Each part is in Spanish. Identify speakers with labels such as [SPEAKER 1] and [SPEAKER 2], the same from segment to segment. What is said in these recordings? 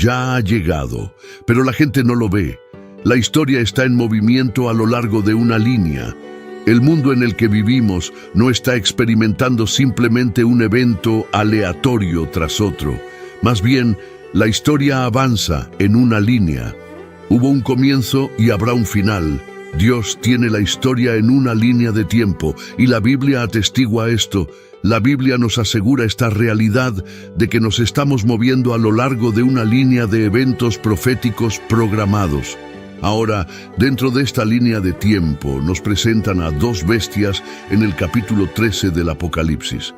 [SPEAKER 1] ya ha llegado, pero la gente no lo ve. La historia está en movimiento a lo largo de una línea. El mundo en el que vivimos no está experimentando simplemente un evento aleatorio tras otro. Más bien, la historia avanza en una línea. Hubo un comienzo y habrá un final. Dios tiene la historia en una línea de tiempo y la Biblia atestigua esto. La Biblia nos asegura esta realidad de que nos estamos moviendo a lo largo de una línea de eventos proféticos programados. Ahora, dentro de esta línea de tiempo, nos presentan a dos bestias en el capítulo 13 del Apocalipsis.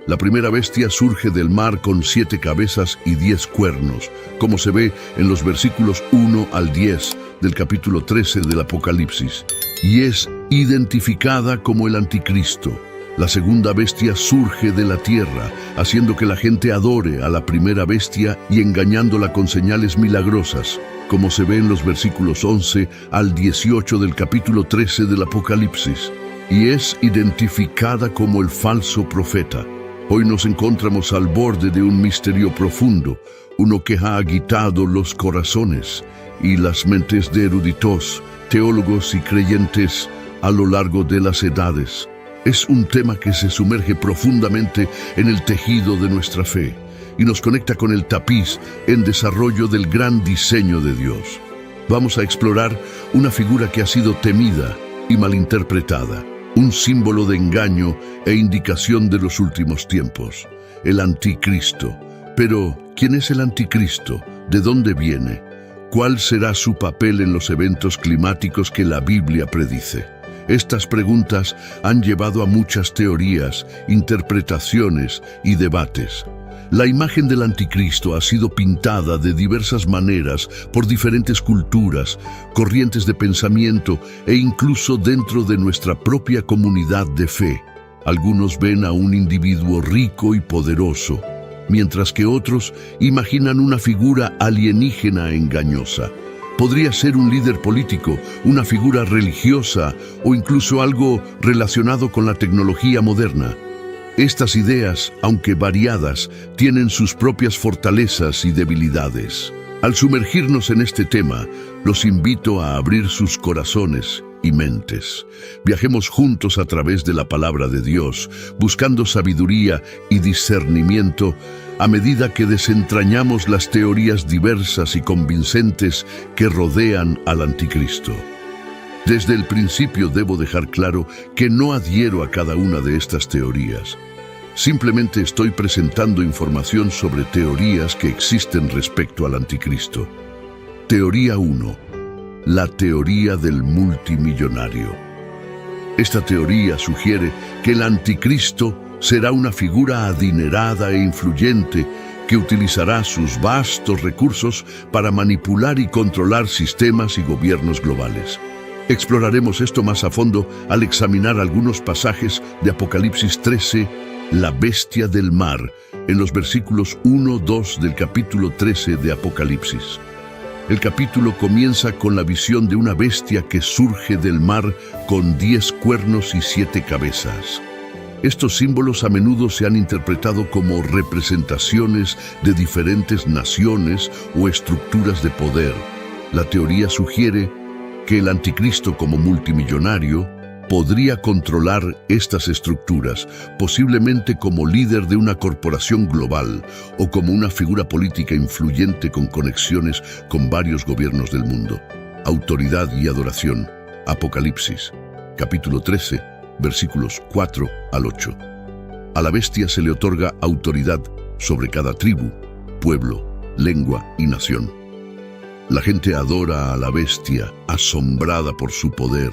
[SPEAKER 1] La primera bestia surge del mar con 7 cabezas y 10 cuernos, como se ve en los versículos 1 al 10 del capítulo 13 del Apocalipsis, y es identificada como el Anticristo. La segunda bestia surge de la tierra, haciendo que la gente adore a la primera bestia y engañándola con señales milagrosas, como se ve en los versículos 11 al 18 del capítulo 13 del Apocalipsis, y es identificada como el falso profeta. Hoy nos encontramos al borde de un misterio profundo, uno que ha agitado los corazones y las mentes de eruditos, teólogos y creyentes a lo largo de las edades. Es un tema que se sumerge profundamente en el tejido de nuestra fe y nos conecta con el tapiz en desarrollo del gran diseño de Dios. Vamos a explorar una figura que ha sido temida y malinterpretada, un símbolo de engaño e indicación de los últimos tiempos, el Anticristo. Pero, ¿quién es el Anticristo? ¿De dónde viene? ¿Cuál será su papel en los eventos climáticos que la Biblia predice? Estas preguntas han llevado a muchas teorías, interpretaciones y debates. La imagen del Anticristo ha sido pintada de diversas maneras por diferentes culturas, corrientes de pensamiento e incluso dentro de nuestra propia comunidad de fe. Algunos ven a un individuo rico y poderoso, mientras que otros imaginan una figura alienígena engañosa. Podría ser un líder político, una figura religiosa o incluso algo relacionado con la tecnología moderna. Estas ideas, aunque variadas, tienen sus propias fortalezas y debilidades. Al sumergirnos en este tema, los invito a abrir sus corazones y mentes. Viajemos juntos a través de la palabra de Dios, buscando sabiduría y discernimiento a medida que desentrañamos las teorías diversas y convincentes que rodean al Anticristo. Desde el principio debo dejar claro que no adhiero a cada una de estas teorías. Simplemente estoy presentando información sobre teorías que existen respecto al Anticristo. Teoría 1. La teoría del multimillonario. Esta teoría sugiere que el Anticristo será una figura adinerada e influyente que utilizará sus vastos recursos para manipular y controlar sistemas y gobiernos globales. Exploraremos esto más a fondo al examinar algunos pasajes de Apocalipsis 13, la bestia del mar, en los versículos 1-2 del capítulo 13 de Apocalipsis. El capítulo comienza con la visión de una bestia que surge del mar con 10 cuernos y 7 cabezas. Estos símbolos a menudo se han interpretado como representaciones de diferentes naciones o estructuras de poder. La teoría sugiere que el Anticristo, como multimillonario, podría controlar estas estructuras, posiblemente como líder de una corporación global o como una figura política influyente con conexiones con varios gobiernos del mundo. Autoridad y adoración. Apocalipsis, capítulo 13, versículos 4 al 8. A la bestia se le otorga autoridad sobre cada tribu, pueblo, lengua y nación. La gente adora a la bestia, asombrada por su poder.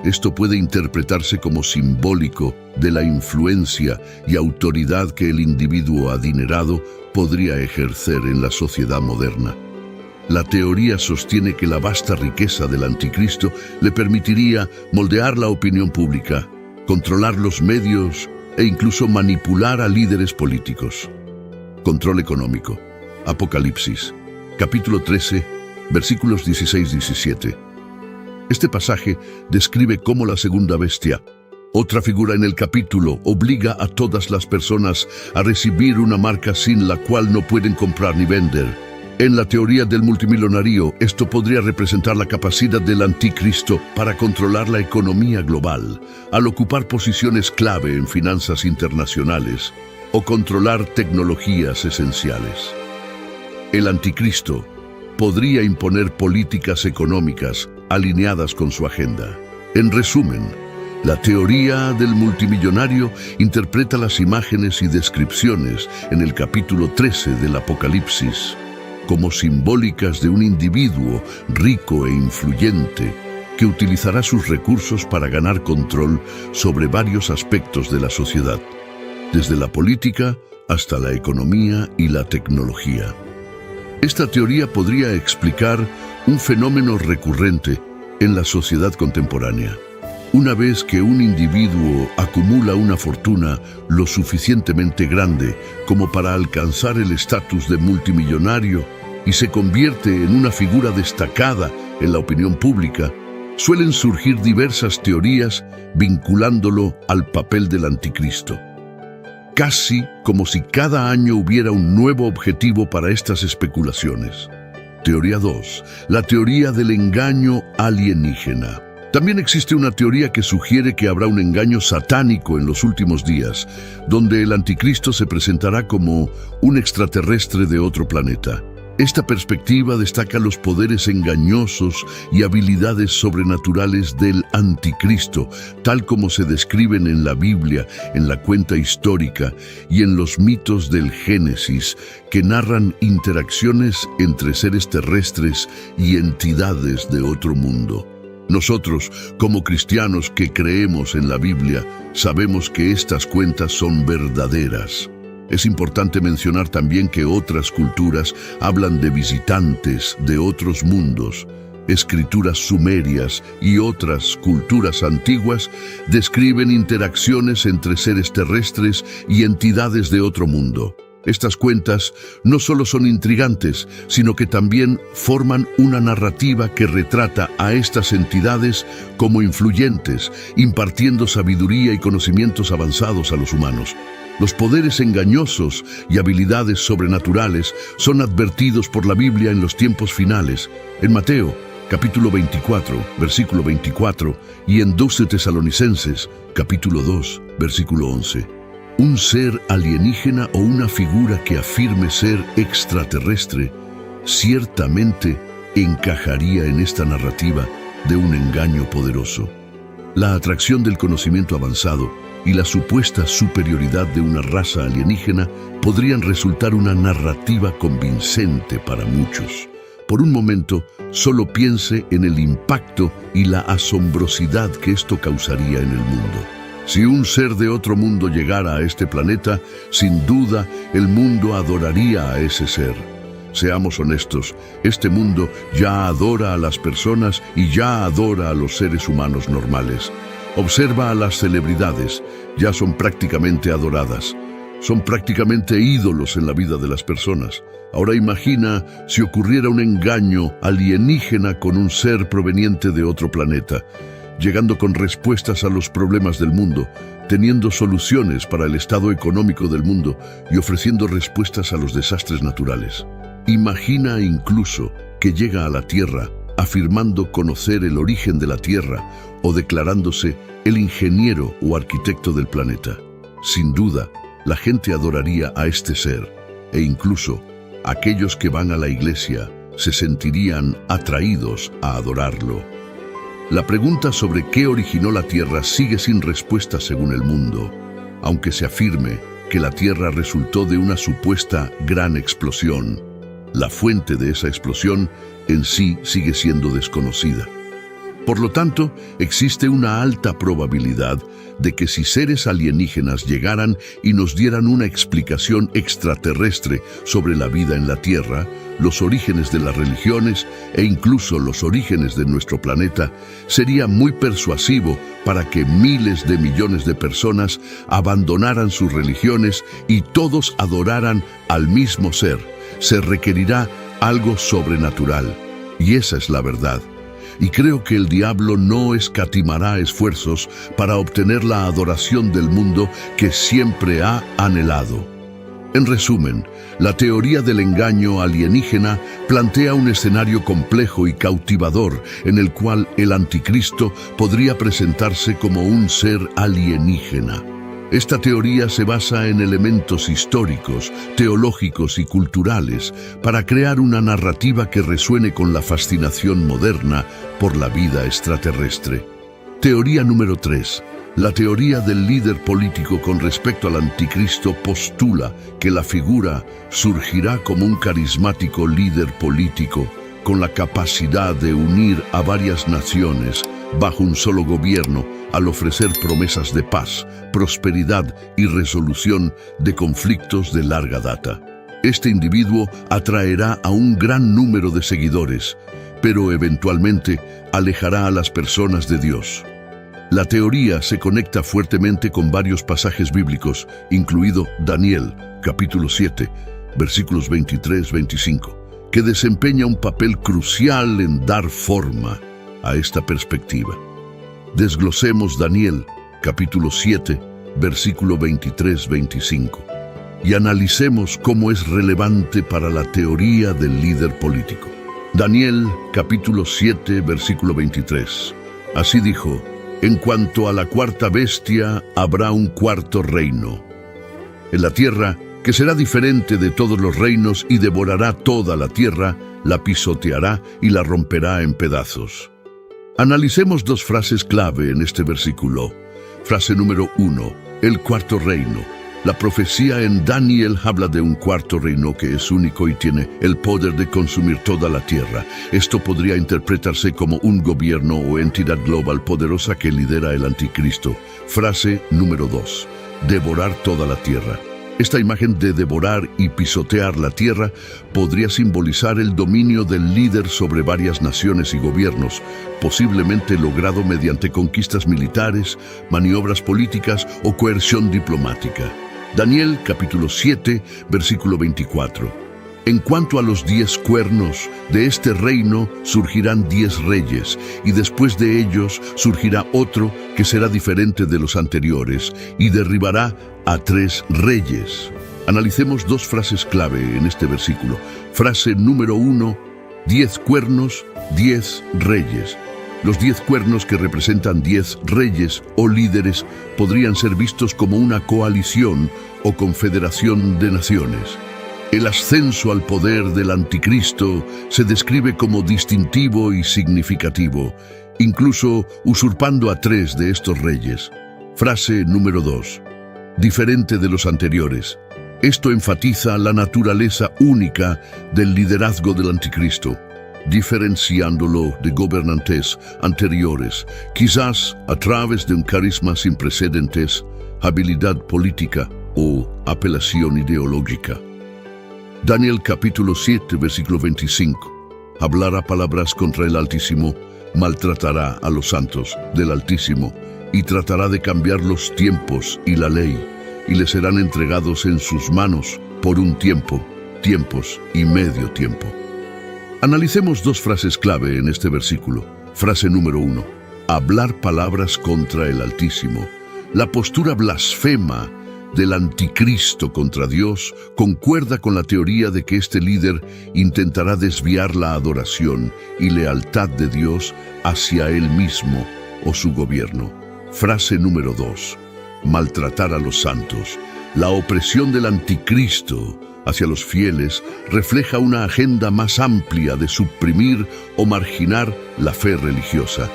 [SPEAKER 1] Esto puede interpretarse como simbólico de la influencia y autoridad que el individuo adinerado podría ejercer en la sociedad moderna. La teoría sostiene que la vasta riqueza del Anticristo le permitiría moldear la opinión pública, controlar los medios e incluso manipular a líderes políticos. Control económico. Apocalipsis, capítulo 13, versículos 16-17. Este pasaje describe cómo la segunda bestia, otra figura en el capítulo, obliga a todas las personas a recibir una marca sin la cual no pueden comprar ni vender. En la teoría del multimillonario, esto podría representar la capacidad del anticristo para controlar la economía global, al ocupar posiciones clave en finanzas internacionales o controlar tecnologías esenciales. El anticristo podría imponer políticas económicas alineadas con su agenda. En resumen, la teoría del multimillonario interpreta las imágenes y descripciones en el capítulo 13 del Apocalipsis como simbólicas de un individuo rico e influyente que utilizará sus recursos para ganar control sobre varios aspectos de la sociedad, desde la política hasta la economía y la tecnología. Esta teoría podría explicar un fenómeno recurrente en la sociedad contemporánea. Una vez que un individuo acumula una fortuna lo suficientemente grande como para alcanzar el estatus de multimillonario y se convierte en una figura destacada en la opinión pública, suelen surgir diversas teorías vinculándolo al papel del anticristo. Casi como si cada año hubiera un nuevo objetivo para estas especulaciones. Teoría 2. La teoría del engaño alienígena. También existe una teoría que sugiere que habrá un engaño satánico en los últimos días, donde el anticristo se presentará como un extraterrestre de otro planeta. Esta perspectiva destaca los poderes engañosos y habilidades sobrenaturales del anticristo, tal como se describen en la Biblia, en la cuenta histórica y en los mitos del Génesis, que narran interacciones entre seres terrestres y entidades de otro mundo. Nosotros, como cristianos que creemos en la Biblia, sabemos que estas cuentas son verdaderas. Es importante mencionar también que otras culturas hablan de visitantes de otros mundos. Escrituras sumerias y otras culturas antiguas describen interacciones entre seres terrestres y entidades de otro mundo. Estas cuentas no solo son intrigantes, sino que también forman una narrativa que retrata a estas entidades como influyentes, impartiendo sabiduría y conocimientos avanzados a los humanos. Los poderes engañosos y habilidades sobrenaturales son advertidos por la Biblia en los tiempos finales. En Mateo, capítulo 24, versículo 24, y en 2 Tesalonicenses, capítulo 2, versículo 11. Un ser alienígena o una figura que afirme ser extraterrestre ciertamente encajaría en esta narrativa de un engaño poderoso. La atracción del conocimiento avanzado y la supuesta superioridad de una raza alienígena podrían resultar una narrativa convincente para muchos. Por un momento, solo piense en el impacto y la asombrosidad que esto causaría en el mundo. Si un ser de otro mundo llegara a este planeta, sin duda el mundo adoraría a ese ser. Seamos honestos, este mundo ya adora a las personas y ya adora a los seres humanos normales. Observa a las celebridades, ya son prácticamente adoradas. Son prácticamente ídolos en la vida de las personas. Ahora imagina si ocurriera un engaño alienígena con un ser proveniente de otro planeta, llegando con respuestas a los problemas del mundo, teniendo soluciones para el estado económico del mundo y ofreciendo respuestas a los desastres naturales. Imagina incluso que llega a la Tierra afirmando conocer el origen de la Tierra o declarándose el ingeniero o arquitecto del planeta. Sin duda, la gente adoraría a este ser e incluso aquellos que van a la iglesia se sentirían atraídos a adorarlo. La pregunta sobre qué originó la Tierra sigue sin respuesta según el mundo, aunque se afirme que la Tierra resultó de una supuesta gran explosión. La fuente de esa explosión en sí sigue siendo desconocida. Por lo tanto, existe una alta probabilidad de que si seres alienígenas llegaran y nos dieran una explicación extraterrestre sobre la vida en la Tierra, los orígenes de las religiones e incluso los orígenes de nuestro planeta, sería muy persuasivo para que miles de millones de personas abandonaran sus religiones y todos adoraran al mismo ser. Se requerirá algo sobrenatural, y esa es la verdad. Y creo que el diablo no escatimará esfuerzos para obtener la adoración del mundo que siempre ha anhelado. En resumen, la teoría del engaño alienígena plantea un escenario complejo y cautivador en el cual el anticristo podría presentarse como un ser alienígena. Esta teoría se basa en elementos históricos, teológicos y culturales para crear una narrativa que resuene con la fascinación moderna por la vida extraterrestre. Teoría número 3. La teoría del líder político con respecto al anticristo postula que la figura surgirá como un carismático líder político con la capacidad de unir a varias naciones bajo un solo gobierno al ofrecer promesas de paz, prosperidad y resolución de conflictos de larga data. Este individuo atraerá a un gran número de seguidores, pero eventualmente alejará a las personas de Dios. La teoría se conecta fuertemente con varios pasajes bíblicos, incluido Daniel, capítulo 7, versículos 23-25, que desempeña un papel crucial en dar forma a esta perspectiva. Desglosemos Daniel, capítulo 7, versículo 23-25, y analicemos cómo es relevante para la teoría del líder político. Daniel, capítulo 7, versículo 23. Así dijo: en cuanto a la cuarta bestia, habrá un cuarto reino en la tierra que será diferente de todos los reinos y devorará toda la tierra, la pisoteará y la romperá en pedazos. Analicemos dos frases clave en este versículo. Frase número 1, el cuarto reino. La profecía en Daniel habla de un cuarto reino que es único y tiene el poder de consumir toda la tierra. Esto podría interpretarse como un gobierno o entidad global poderosa que lidera el anticristo. Frase número 2, devorar toda la tierra. Esta imagen de devorar y pisotear la tierra podría simbolizar el dominio del líder sobre varias naciones y gobiernos, posiblemente logrado mediante conquistas militares, maniobras políticas o coerción diplomática. Daniel capítulo 7, versículo 24. En cuanto a los 10 cuernos, de este reino surgirán 10 reyes, y después de ellos surgirá otro que será diferente de los anteriores, y derribará a 3 reyes. Analicemos dos frases clave en este versículo. Frase número 1, 10 cuernos, 10 reyes. Los 10 cuernos, que representan 10 reyes o líderes, podrían ser vistos como una coalición o confederación de naciones. El ascenso al poder del anticristo se describe como distintivo y significativo, incluso usurpando a 3 de estos reyes. Frase número 2. Diferente de los anteriores. Esto enfatiza la naturaleza única del liderazgo del anticristo, diferenciándolo de gobernantes anteriores, quizás a través de un carisma sin precedentes, habilidad política o apelación ideológica. Daniel capítulo 7, versículo 25. Hablará palabras contra el Altísimo, maltratará a los santos del Altísimo, y tratará de cambiar los tiempos y la ley, y le serán entregados en sus manos por un tiempo, tiempos y medio tiempo. Analicemos dos frases clave en este versículo. Frase número 1. Hablar palabras contra el Altísimo. La postura blasfema del anticristo contra Dios concuerda con la teoría de que este líder intentará desviar la adoración y lealtad de Dios hacia él mismo o su gobierno. Frase número 2. Maltratar a los santos. La opresión del anticristo hacia los fieles refleja una agenda más amplia de suprimir o marginar la fe religiosa,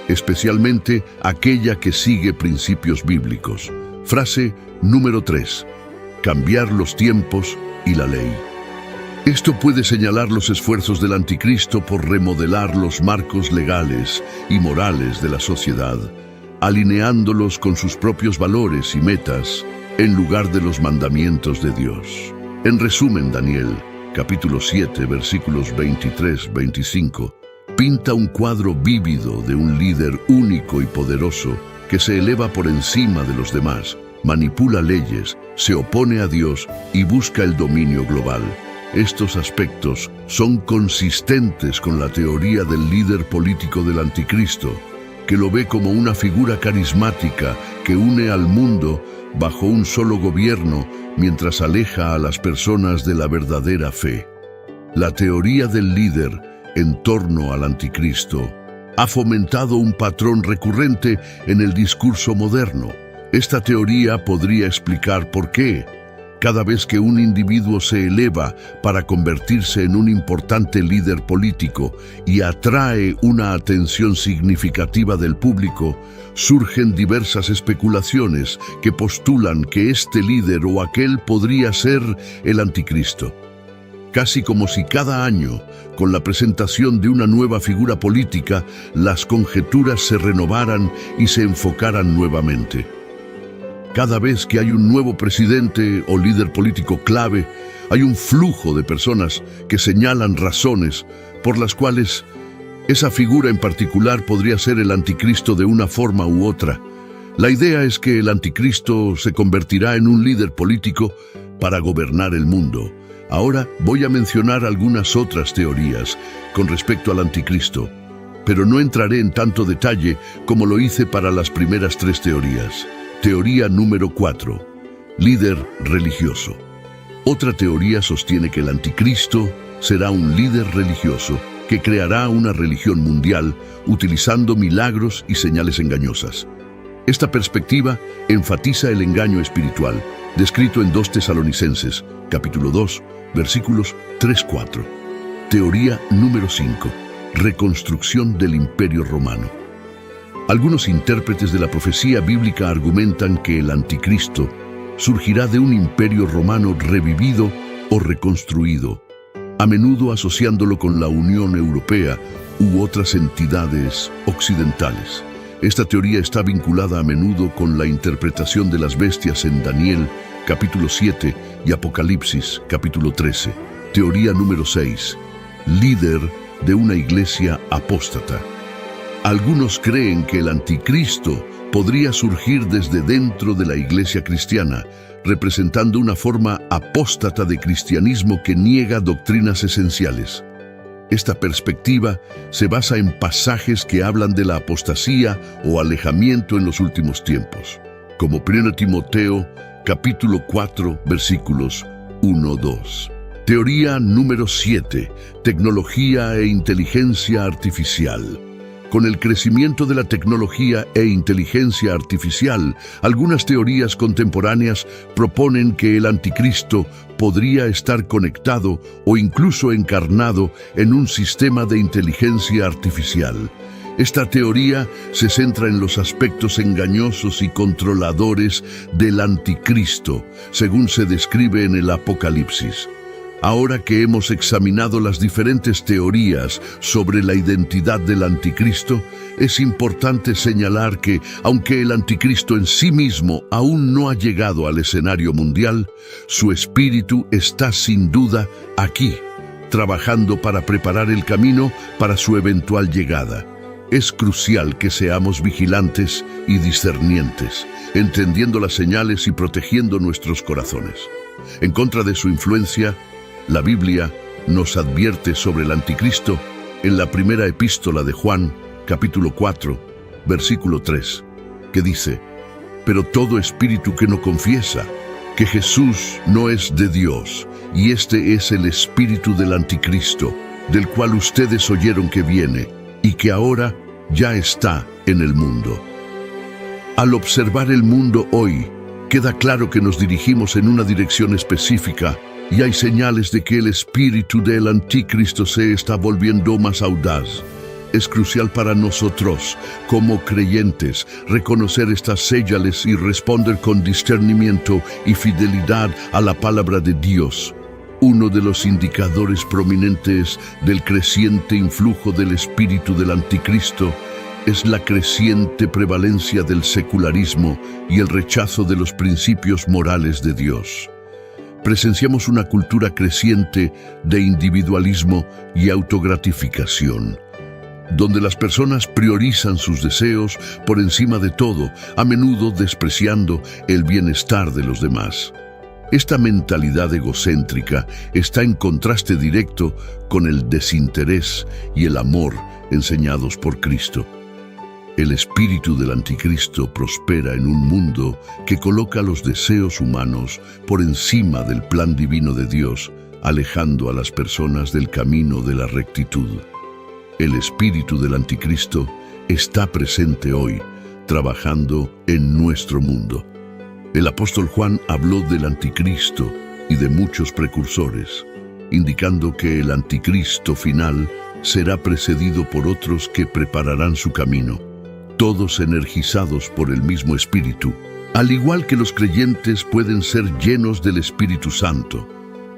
[SPEAKER 1] especialmente aquella que sigue principios bíblicos. Frase número 3. Cambiar los tiempos y la ley. Esto puede señalar los esfuerzos del anticristo por remodelar los marcos legales y morales de la sociedad, alineándolos con sus propios valores y metas en lugar de los mandamientos de Dios. En resumen, Daniel, capítulo 7, versículos 23-25, pinta un cuadro vívido de un líder único y poderoso que se eleva por encima de los demás, manipula leyes, se opone a Dios y busca el dominio global. Estos aspectos son consistentes con la teoría del líder político del anticristo, que lo ve como una figura carismática que une al mundo bajo un solo gobierno mientras aleja a las personas de la verdadera fe. La teoría del líder en torno al anticristo ha fomentado un patrón recurrente en el discurso moderno. Esta teoría podría explicar por qué, cada vez que un individuo se eleva para convertirse en un importante líder político y atrae una atención significativa del público, surgen diversas especulaciones que postulan que este líder o aquel podría ser el anticristo. Casi como si cada año, con la presentación de una nueva figura política, las conjeturas se renovaran y se enfocaran nuevamente. Cada vez que hay un nuevo presidente o líder político clave, hay un flujo de personas que señalan razones por las cuales esa figura en particular podría ser el anticristo de una forma u otra. La idea es que el anticristo se convertirá en un líder político para gobernar el mundo. Ahora voy a mencionar algunas otras teorías con respecto al anticristo, pero no entraré en tanto detalle como lo hice para las primeras 3 teorías. Teoría número 4. Líder religioso. Otra teoría sostiene que el anticristo será un líder religioso que creará una religión mundial utilizando milagros y señales engañosas. Esta perspectiva enfatiza el engaño espiritual, descrito en 2 Tesalonicenses, capítulo 2, versículos 3-4. Teoría número 5. Reconstrucción del Imperio Romano. Algunos intérpretes de la profecía bíblica argumentan que el anticristo surgirá de un imperio romano revivido o reconstruido, a menudo asociándolo con la Unión Europea u otras entidades occidentales. Esta teoría está vinculada a menudo con la interpretación de las bestias en Daniel, capítulo 7, y Apocalipsis, capítulo 13. Teoría número 6. Líder de una iglesia apóstata. Algunos creen que el anticristo podría surgir desde dentro de la iglesia cristiana, representando una forma apóstata de cristianismo que niega doctrinas esenciales. Esta perspectiva se basa en pasajes que hablan de la apostasía o alejamiento en los últimos tiempos, como 1 Timoteo, capítulo 4, versículos 1-2. Teoría número 7. Tecnología e inteligencia artificial. Con el crecimiento de la tecnología e inteligencia artificial, algunas teorías contemporáneas proponen que el anticristo podría estar conectado o incluso encarnado en un sistema de inteligencia artificial. Esta teoría se centra en los aspectos engañosos y controladores del anticristo, según se describe en el Apocalipsis. Ahora que hemos examinado las diferentes teorías sobre la identidad del anticristo, es importante señalar que, aunque el anticristo en sí mismo aún no ha llegado al escenario mundial, su espíritu está sin duda aquí, trabajando para preparar el camino para su eventual llegada. Es crucial que seamos vigilantes y discernientes, entendiendo las señales y protegiendo nuestros corazones. En contra de su influencia, la Biblia nos advierte sobre el anticristo en la primera epístola de Juan, capítulo 4, versículo 3, que dice: «Pero todo espíritu que no confiesa que Jesús no es de Dios, y este es el espíritu del anticristo, del cual ustedes oyeron que viene, y que ahora ya está en el mundo». Al observar el mundo hoy, queda claro que nos dirigimos en una dirección específica, y hay señales de que el espíritu del anticristo se está volviendo más audaz. Es crucial para nosotros, como creyentes, reconocer estas señales y responder con discernimiento y fidelidad a la palabra de Dios. Uno de los indicadores prominentes del creciente influjo del espíritu del anticristo es la creciente prevalencia del secularismo y el rechazo de los principios morales de Dios. Presenciamos una cultura creciente de individualismo y autogratificación, donde las personas priorizan sus deseos por encima de todo, a menudo despreciando el bienestar de los demás. Esta mentalidad egocéntrica está en contraste directo con el desinterés y el amor enseñados por Cristo. El espíritu del anticristo prospera en un mundo que coloca los deseos humanos por encima del plan divino de Dios, alejando a las personas del camino de la rectitud. El espíritu del anticristo está presente hoy, trabajando en nuestro mundo. El apóstol Juan habló del anticristo y de muchos precursores, indicando que el anticristo final será precedido por otros que prepararán su camino, todos energizados por el mismo Espíritu. Al igual que los creyentes pueden ser llenos del Espíritu Santo,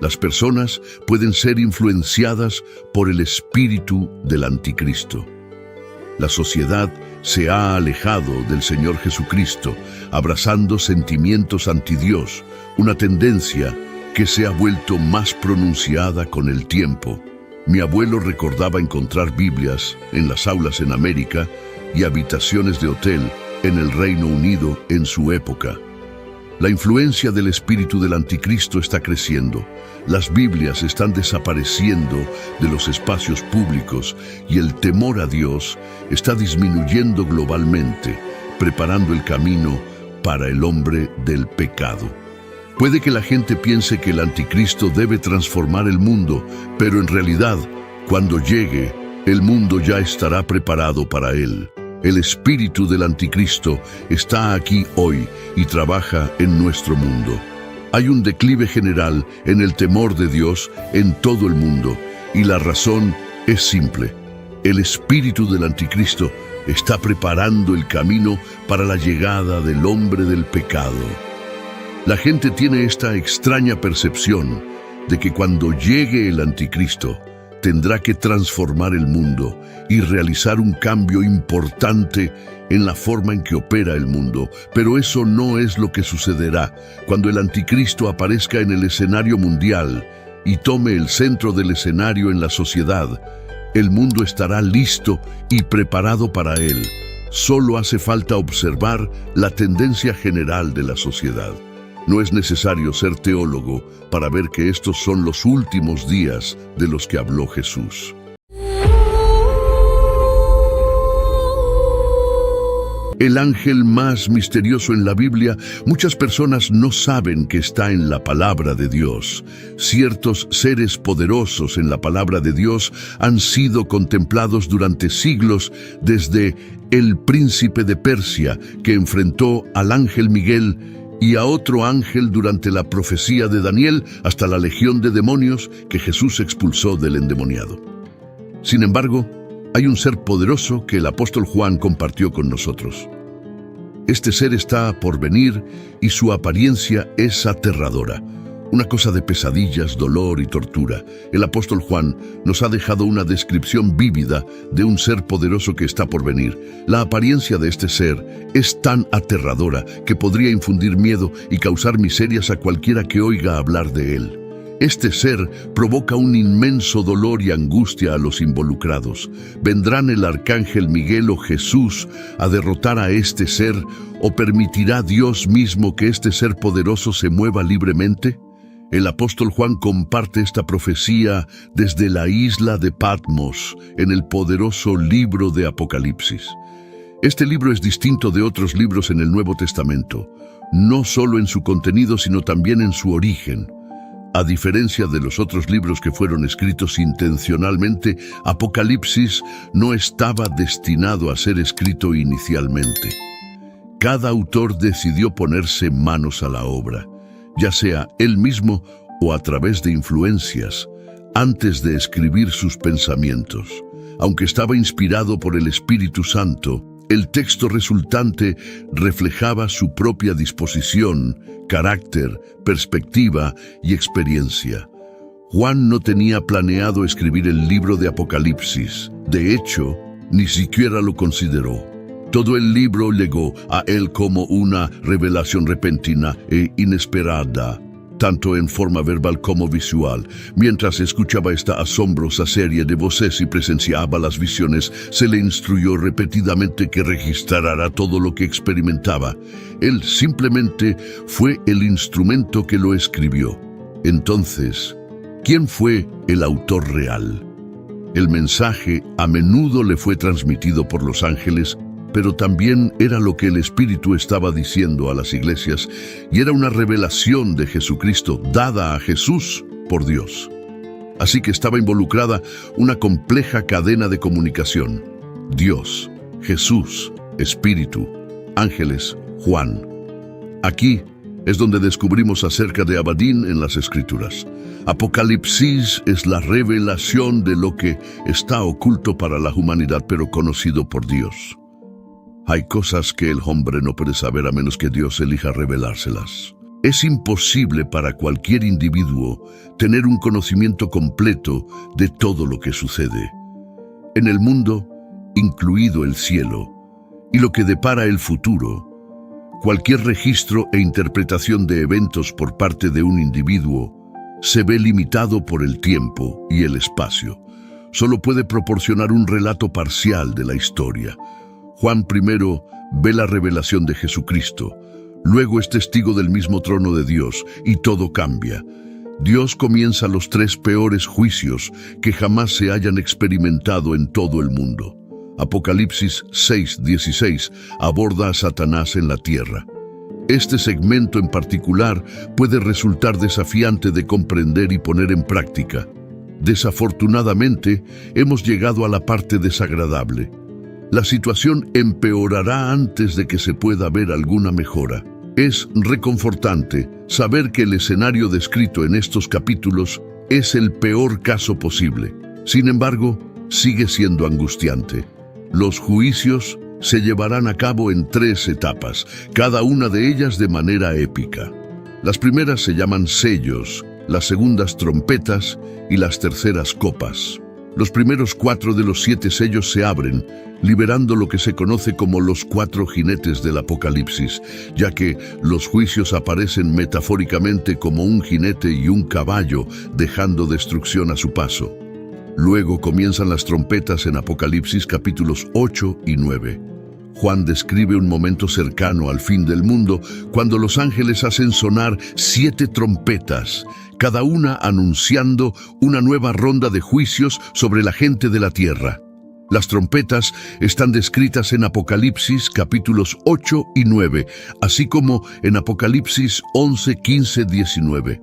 [SPEAKER 1] las personas pueden ser influenciadas por el espíritu del anticristo. La sociedad se ha alejado del Señor Jesucristo, abrazando sentimientos antidios, una tendencia que se ha vuelto más pronunciada con el tiempo. Mi abuelo recordaba encontrar Biblias en las aulas en América y habitaciones de hotel en el Reino Unido en su época. La influencia del espíritu del anticristo está creciendo. Las Biblias están desapareciendo de los espacios públicos y el temor a Dios está disminuyendo globalmente, preparando el camino para el hombre del pecado. Puede que la gente piense que el anticristo debe transformar el mundo, pero en realidad, cuando llegue, el mundo ya estará preparado para él. El espíritu del anticristo está aquí hoy y trabaja en nuestro mundo. Hay un declive general en el temor de Dios en todo el mundo, y la razón es simple. El espíritu del anticristo está preparando el camino para la llegada del hombre del pecado. La gente tiene esta extraña percepción de que cuando llegue el anticristo, tendrá que transformar el mundo y realizar un cambio importante en la forma en que opera el mundo. Pero eso no es lo que sucederá cuando el anticristo aparezca en el escenario mundial y tome el centro del escenario en la sociedad. El mundo estará listo y preparado para él. Solo hace falta observar la tendencia general de la sociedad. No es necesario ser teólogo para ver que estos son los últimos días de los que habló Jesús. El ángel más misterioso en la Biblia, muchas personas no saben que está en la palabra de Dios. Ciertos seres poderosos en la palabra de Dios han sido contemplados durante siglos, desde el príncipe de Persia que enfrentó al ángel Miguel y a otro ángel durante la profecía de Daniel, hasta la legión de demonios que Jesús expulsó del endemoniado. Sin embargo, hay un ser poderoso que el apóstol Juan compartió con nosotros. Este ser está por venir y su apariencia es aterradora, una cosa de pesadillas, dolor y tortura. El apóstol Juan nos ha dejado una descripción vívida de un ser poderoso que está por venir. La apariencia de este ser es tan aterradora que podría infundir miedo y causar miserias a cualquiera que oiga hablar de él. Este ser provoca un inmenso dolor y angustia a los involucrados. ¿Vendrán el arcángel Miguel o Jesús a derrotar a este ser, o permitirá Dios mismo que este ser poderoso se mueva libremente? El apóstol Juan comparte esta profecía desde la isla de Patmos en el poderoso libro de Apocalipsis. Este libro es distinto de otros libros en el Nuevo Testamento, no solo en su contenido, sino también en su origen. A diferencia de los otros libros que fueron escritos intencionalmente, Apocalipsis no estaba destinado a ser escrito inicialmente. Cada autor decidió ponerse manos a la obra, ya sea él mismo o a través de influencias, antes de escribir sus pensamientos. Aunque estaba inspirado por el Espíritu Santo, el texto resultante reflejaba su propia disposición, carácter, perspectiva y experiencia. Juan no tenía planeado escribir el libro de Apocalipsis. De hecho, ni siquiera lo consideró. Todo el libro llegó a él como una revelación repentina e inesperada, tanto en forma verbal como visual. Mientras escuchaba esta asombrosa serie de voces y presenciaba las visiones, se le instruyó repetidamente que registrara todo lo que experimentaba. Él simplemente fue el instrumento que lo escribió. Entonces, ¿quién fue el autor real? El mensaje a menudo le fue transmitido por los ángeles pero también era lo que el Espíritu estaba diciendo a las iglesias, y era una revelación de Jesucristo dada a Jesús por Dios. Así que estaba involucrada una compleja cadena de comunicación: Dios, Jesús, Espíritu, ángeles, Juan. Aquí es donde descubrimos acerca de Abadín en las Escrituras. Apocalipsis es la revelación de lo que está oculto para la humanidad, pero conocido por Dios. Hay cosas que el hombre no puede saber a menos que Dios elija revelárselas. Es imposible para cualquier individuo tener un conocimiento completo de todo lo que sucede en el mundo, incluido el cielo, y lo que depara el futuro. Cualquier registro e interpretación de eventos por parte de un individuo se ve limitado por el tiempo y el espacio. Solo puede proporcionar un relato parcial de la historia. Juan primero ve la revelación de Jesucristo, luego es testigo del mismo trono de Dios, y todo cambia. Dios comienza los 3 peores juicios que jamás se hayan experimentado en todo el mundo. Apocalipsis 6:16 aborda a Satanás en la tierra. Este segmento en particular puede resultar desafiante de comprender y poner en práctica. Desafortunadamente, hemos llegado a la parte desagradable. La situación empeorará antes de que se pueda ver alguna mejora. Es reconfortante saber que el escenario descrito en estos capítulos es el peor caso posible. Sin embargo, sigue siendo angustiante. Los juicios se llevarán a cabo en 3 etapas, cada una de ellas de manera épica. Las primeras se llaman sellos, las segundas trompetas y las terceras copas. Los primeros 4 de los 7 sellos se abren, liberando lo que se conoce como los 4 jinetes del Apocalipsis, ya que los juicios aparecen metafóricamente como un jinete y un caballo, dejando destrucción a su paso. Luego comienzan las trompetas en Apocalipsis capítulos 8 y 9. Juan describe un momento cercano al fin del mundo, cuando los ángeles hacen sonar 7 trompetas, cada una anunciando una nueva ronda de juicios sobre la gente de la tierra. Las trompetas están descritas en Apocalipsis capítulos 8 y 9, así como en Apocalipsis 11, 15, 19.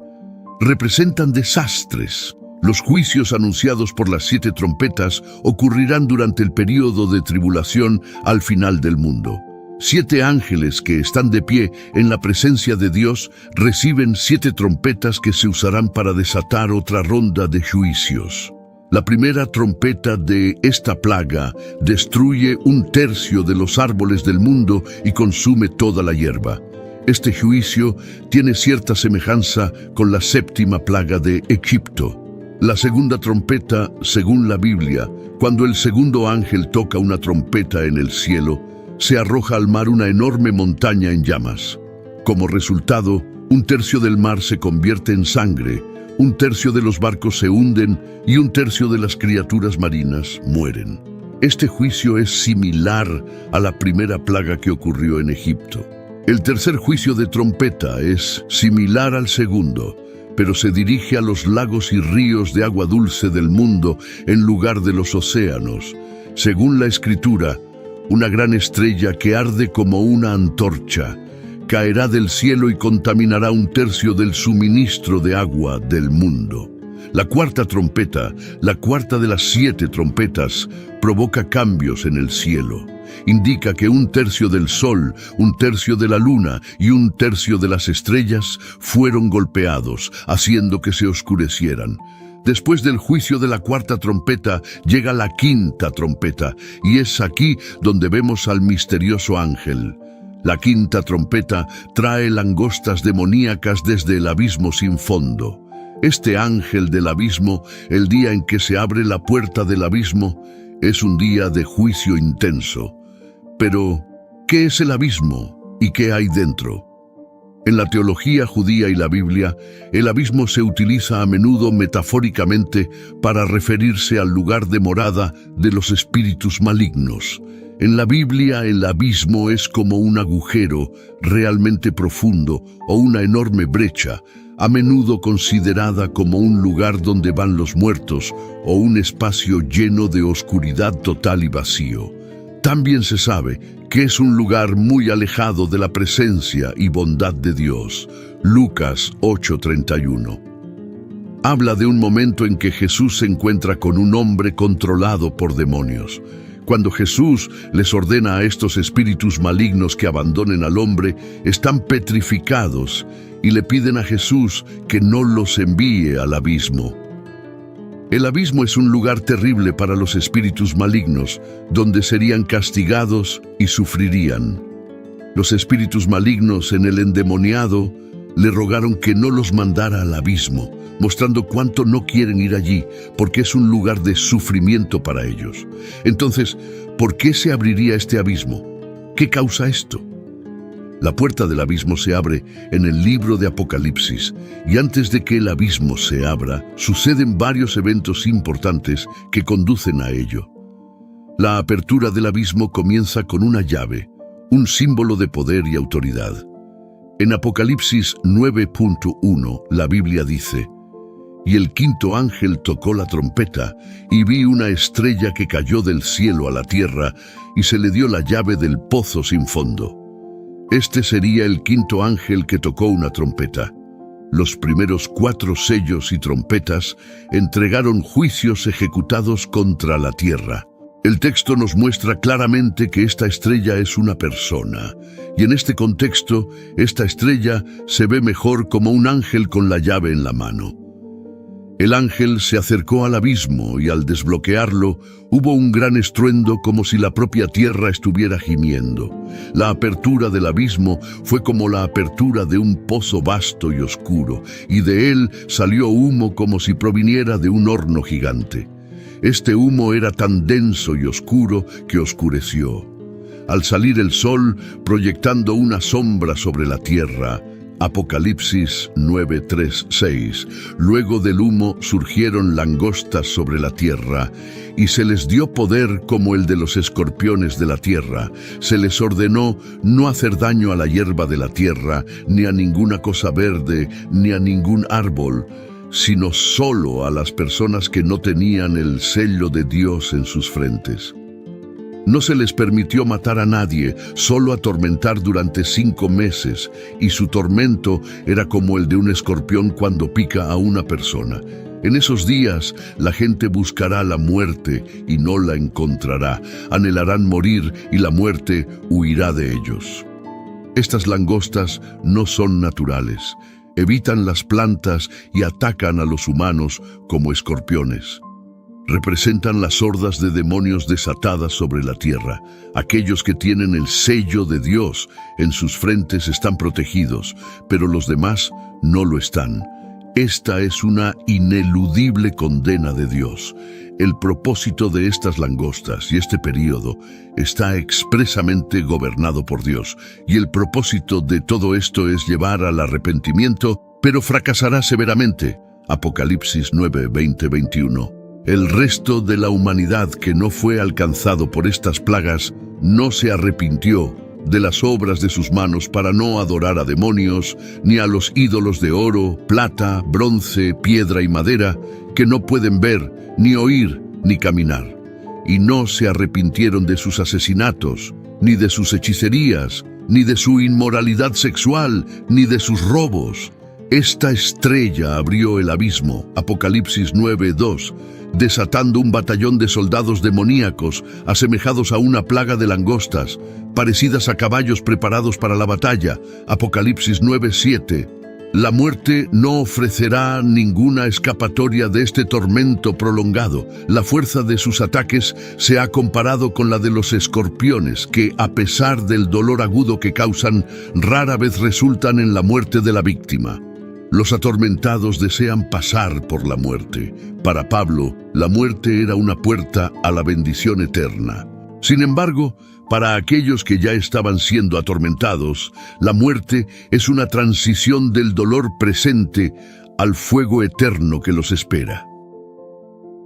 [SPEAKER 1] Representan desastres. Los juicios anunciados por las 7 trompetas ocurrirán durante el período de tribulación al final del mundo. 7 ángeles que están de pie en la presencia de Dios reciben 7 trompetas que se usarán para desatar otra ronda de juicios. La primera trompeta de esta plaga destruye 1/3 de los árboles del mundo y consume toda la hierba. Este juicio tiene cierta semejanza con la 7ª plaga de Egipto. La segunda trompeta, según la Biblia, cuando el segundo ángel toca una trompeta en el cielo, se arroja al mar una enorme montaña en llamas. Como resultado, 1/3 del mar se convierte en sangre, 1/3 de los barcos se hunden y 1/3 de las criaturas marinas mueren. Este juicio es similar a la primera plaga que ocurrió en Egipto. El tercer juicio de trompeta es similar al segundo, pero se dirige a los lagos y ríos de agua dulce del mundo en lugar de los océanos. Según la Escritura, una gran estrella que arde como una antorcha caerá del cielo y contaminará 1/3 del suministro de agua del mundo. La cuarta trompeta, la cuarta de las 7 trompetas, provoca cambios en el cielo. Indica que 1/3 del sol, 1/3 de la luna y 1/3 de las estrellas fueron golpeados, haciendo que se oscurecieran. Después del juicio de la cuarta trompeta llega la quinta trompeta, y es aquí donde vemos al misterioso ángel. La quinta trompeta trae langostas demoníacas desde el abismo sin fondo. Este ángel del abismo, el día en que se abre la puerta del abismo, es un día de juicio intenso. Pero, ¿qué es el abismo y qué hay dentro? En la teología judía y la Biblia, el abismo se utiliza a menudo metafóricamente para referirse al lugar de morada de los espíritus malignos. En la Biblia, el abismo es como un agujero realmente profundo o una enorme brecha, a menudo considerada como un lugar donde van los muertos o un espacio lleno de oscuridad total y vacío. También se sabe que es un lugar muy alejado de la presencia y bondad de Dios. Lucas 8:31. Habla de un momento en que Jesús se encuentra con un hombre controlado por demonios. Cuando Jesús les ordena a estos espíritus malignos que abandonen al hombre, están petrificados y le piden a Jesús que no los envíe al abismo. El abismo es un lugar terrible para los espíritus malignos, donde serían castigados y sufrirían. Los espíritus malignos en el endemoniado le rogaron que no los mandara al abismo, mostrando cuánto no quieren ir allí, porque es un lugar de sufrimiento para ellos. Entonces, ¿por qué se abriría este abismo? ¿Qué causa esto? La puerta del abismo se abre en el libro de Apocalipsis, y antes de que el abismo se abra, suceden varios eventos importantes que conducen a ello. La apertura del abismo comienza con una llave, un símbolo de poder y autoridad. En Apocalipsis 9:1, la Biblia dice: «Y el quinto ángel tocó la trompeta, y vi una estrella que cayó del cielo a la tierra, y se le dio la llave del pozo sin fondo». Este sería el quinto ángel que tocó una trompeta. Los primeros 4 sellos y trompetas entregaron juicios ejecutados contra la tierra. El texto nos muestra claramente que esta estrella es una persona, y en este contexto, esta estrella se ve mejor como un ángel con la llave en la mano. El ángel se acercó al abismo y al desbloquearlo, hubo un gran estruendo como si la propia tierra estuviera gimiendo. La apertura del abismo fue como la apertura de un pozo vasto y oscuro, y de él salió humo como si proviniera de un horno gigante. Este humo era tan denso y oscuro que oscureció. Al salir el sol, proyectando una sombra sobre la tierra, Apocalipsis 9:3-6. Luego del humo surgieron langostas sobre la tierra, y se les dio poder como el de los escorpiones de la tierra. Se les ordenó no hacer daño a la hierba de la tierra, ni a ninguna cosa verde, ni a ningún árbol, sino solo a las personas que no tenían el sello de Dios en sus frentes. No se les permitió matar a nadie, solo atormentar durante 5 meses, y su tormento era como el de un escorpión cuando pica a una persona. En esos días la gente buscará la muerte y no la encontrará. Anhelarán morir y la muerte huirá de ellos. Estas langostas no son naturales. Evitan las plantas y atacan a los humanos como escorpiones. Representan las hordas de demonios desatadas sobre la tierra. Aquellos que tienen el sello de Dios en sus frentes están protegidos, pero los demás no lo están. Esta es una ineludible condena de Dios. El propósito de estas langostas y este período está expresamente gobernado por Dios, y el propósito de todo esto es llevar al arrepentimiento, pero fracasará severamente. Apocalipsis 9:20-21. El resto de la humanidad que no fue alcanzado por estas plagas no se arrepintió de las obras de sus manos para no adorar a demonios, ni a los ídolos de oro, plata, bronce, piedra y madera, que no pueden ver, ni oír, ni caminar. Y no se arrepintieron de sus asesinatos, ni de sus hechicerías, ni de su inmoralidad sexual, ni de sus robos. Esta estrella abrió el abismo, Apocalipsis 9:2, desatando un batallón de soldados demoníacos asemejados a una plaga de langostas, parecidas a caballos preparados para la batalla, Apocalipsis 9:7. La muerte no ofrecerá ninguna escapatoria de este tormento prolongado. La fuerza de sus ataques se ha comparado con la de los escorpiones, que, a pesar del dolor agudo que causan, rara vez resultan en la muerte de la víctima. Los atormentados desean pasar por la muerte. Para Pablo, la muerte era una puerta a la bendición eterna. Sin embargo, para aquellos que ya estaban siendo atormentados, la muerte es una transición del dolor presente al fuego eterno que los espera.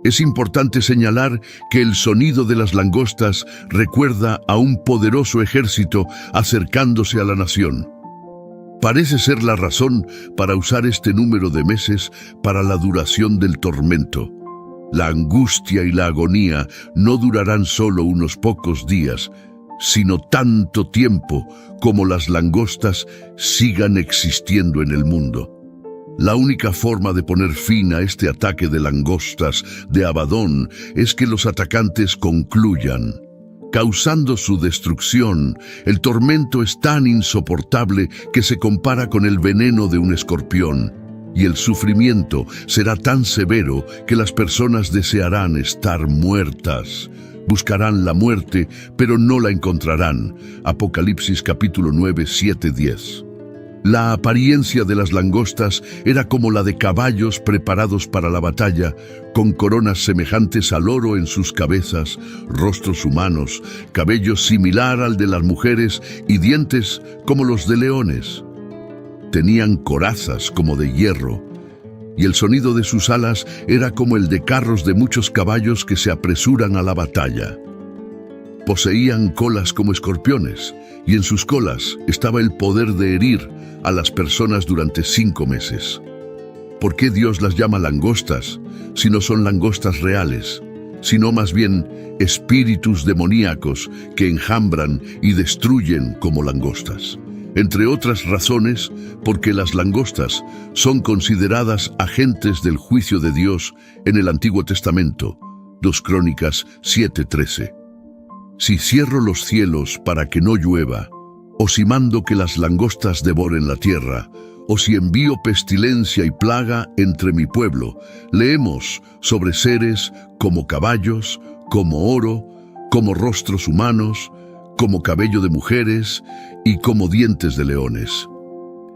[SPEAKER 1] Es importante señalar que el sonido de las langostas recuerda a un poderoso ejército acercándose a la nación. Parece ser la razón para usar este número de meses para la duración del tormento. La angustia y la agonía no durarán solo unos pocos días, sino tanto tiempo como las langostas sigan existiendo en el mundo. La única forma de poner fin a este ataque de langostas de Abadón es que los atacantes concluyan. Causando su destrucción, el tormento es tan insoportable que se compara con el veneno de un escorpión, y el sufrimiento será tan severo que las personas desearán estar muertas. Buscarán la muerte, pero no la encontrarán. Apocalipsis capítulo 9, 7, 10. La apariencia de las langostas era como la de caballos preparados para la batalla, con coronas semejantes al oro en sus cabezas, rostros humanos, cabello similar al de las mujeres y dientes como los de leones. Tenían corazas como de hierro, y el sonido de sus alas era como el de carros de muchos caballos que se apresuran a la batalla. Poseían colas como escorpiones, y en sus colas estaba el poder de herir a las personas durante 5 meses. ¿Por qué Dios las llama langostas, si no son langostas reales, sino más bien espíritus demoníacos que enjambran y destruyen como langostas? Entre otras razones, porque las langostas son consideradas agentes del juicio de Dios en el Antiguo Testamento, 2 Crónicas 7:13. Si cierro los cielos para que no llueva, o si mando que las langostas devoren la tierra, o si envío pestilencia y plaga entre mi pueblo, leemos sobre seres como caballos, como oro, como rostros humanos, como cabello de mujeres y como dientes de leones.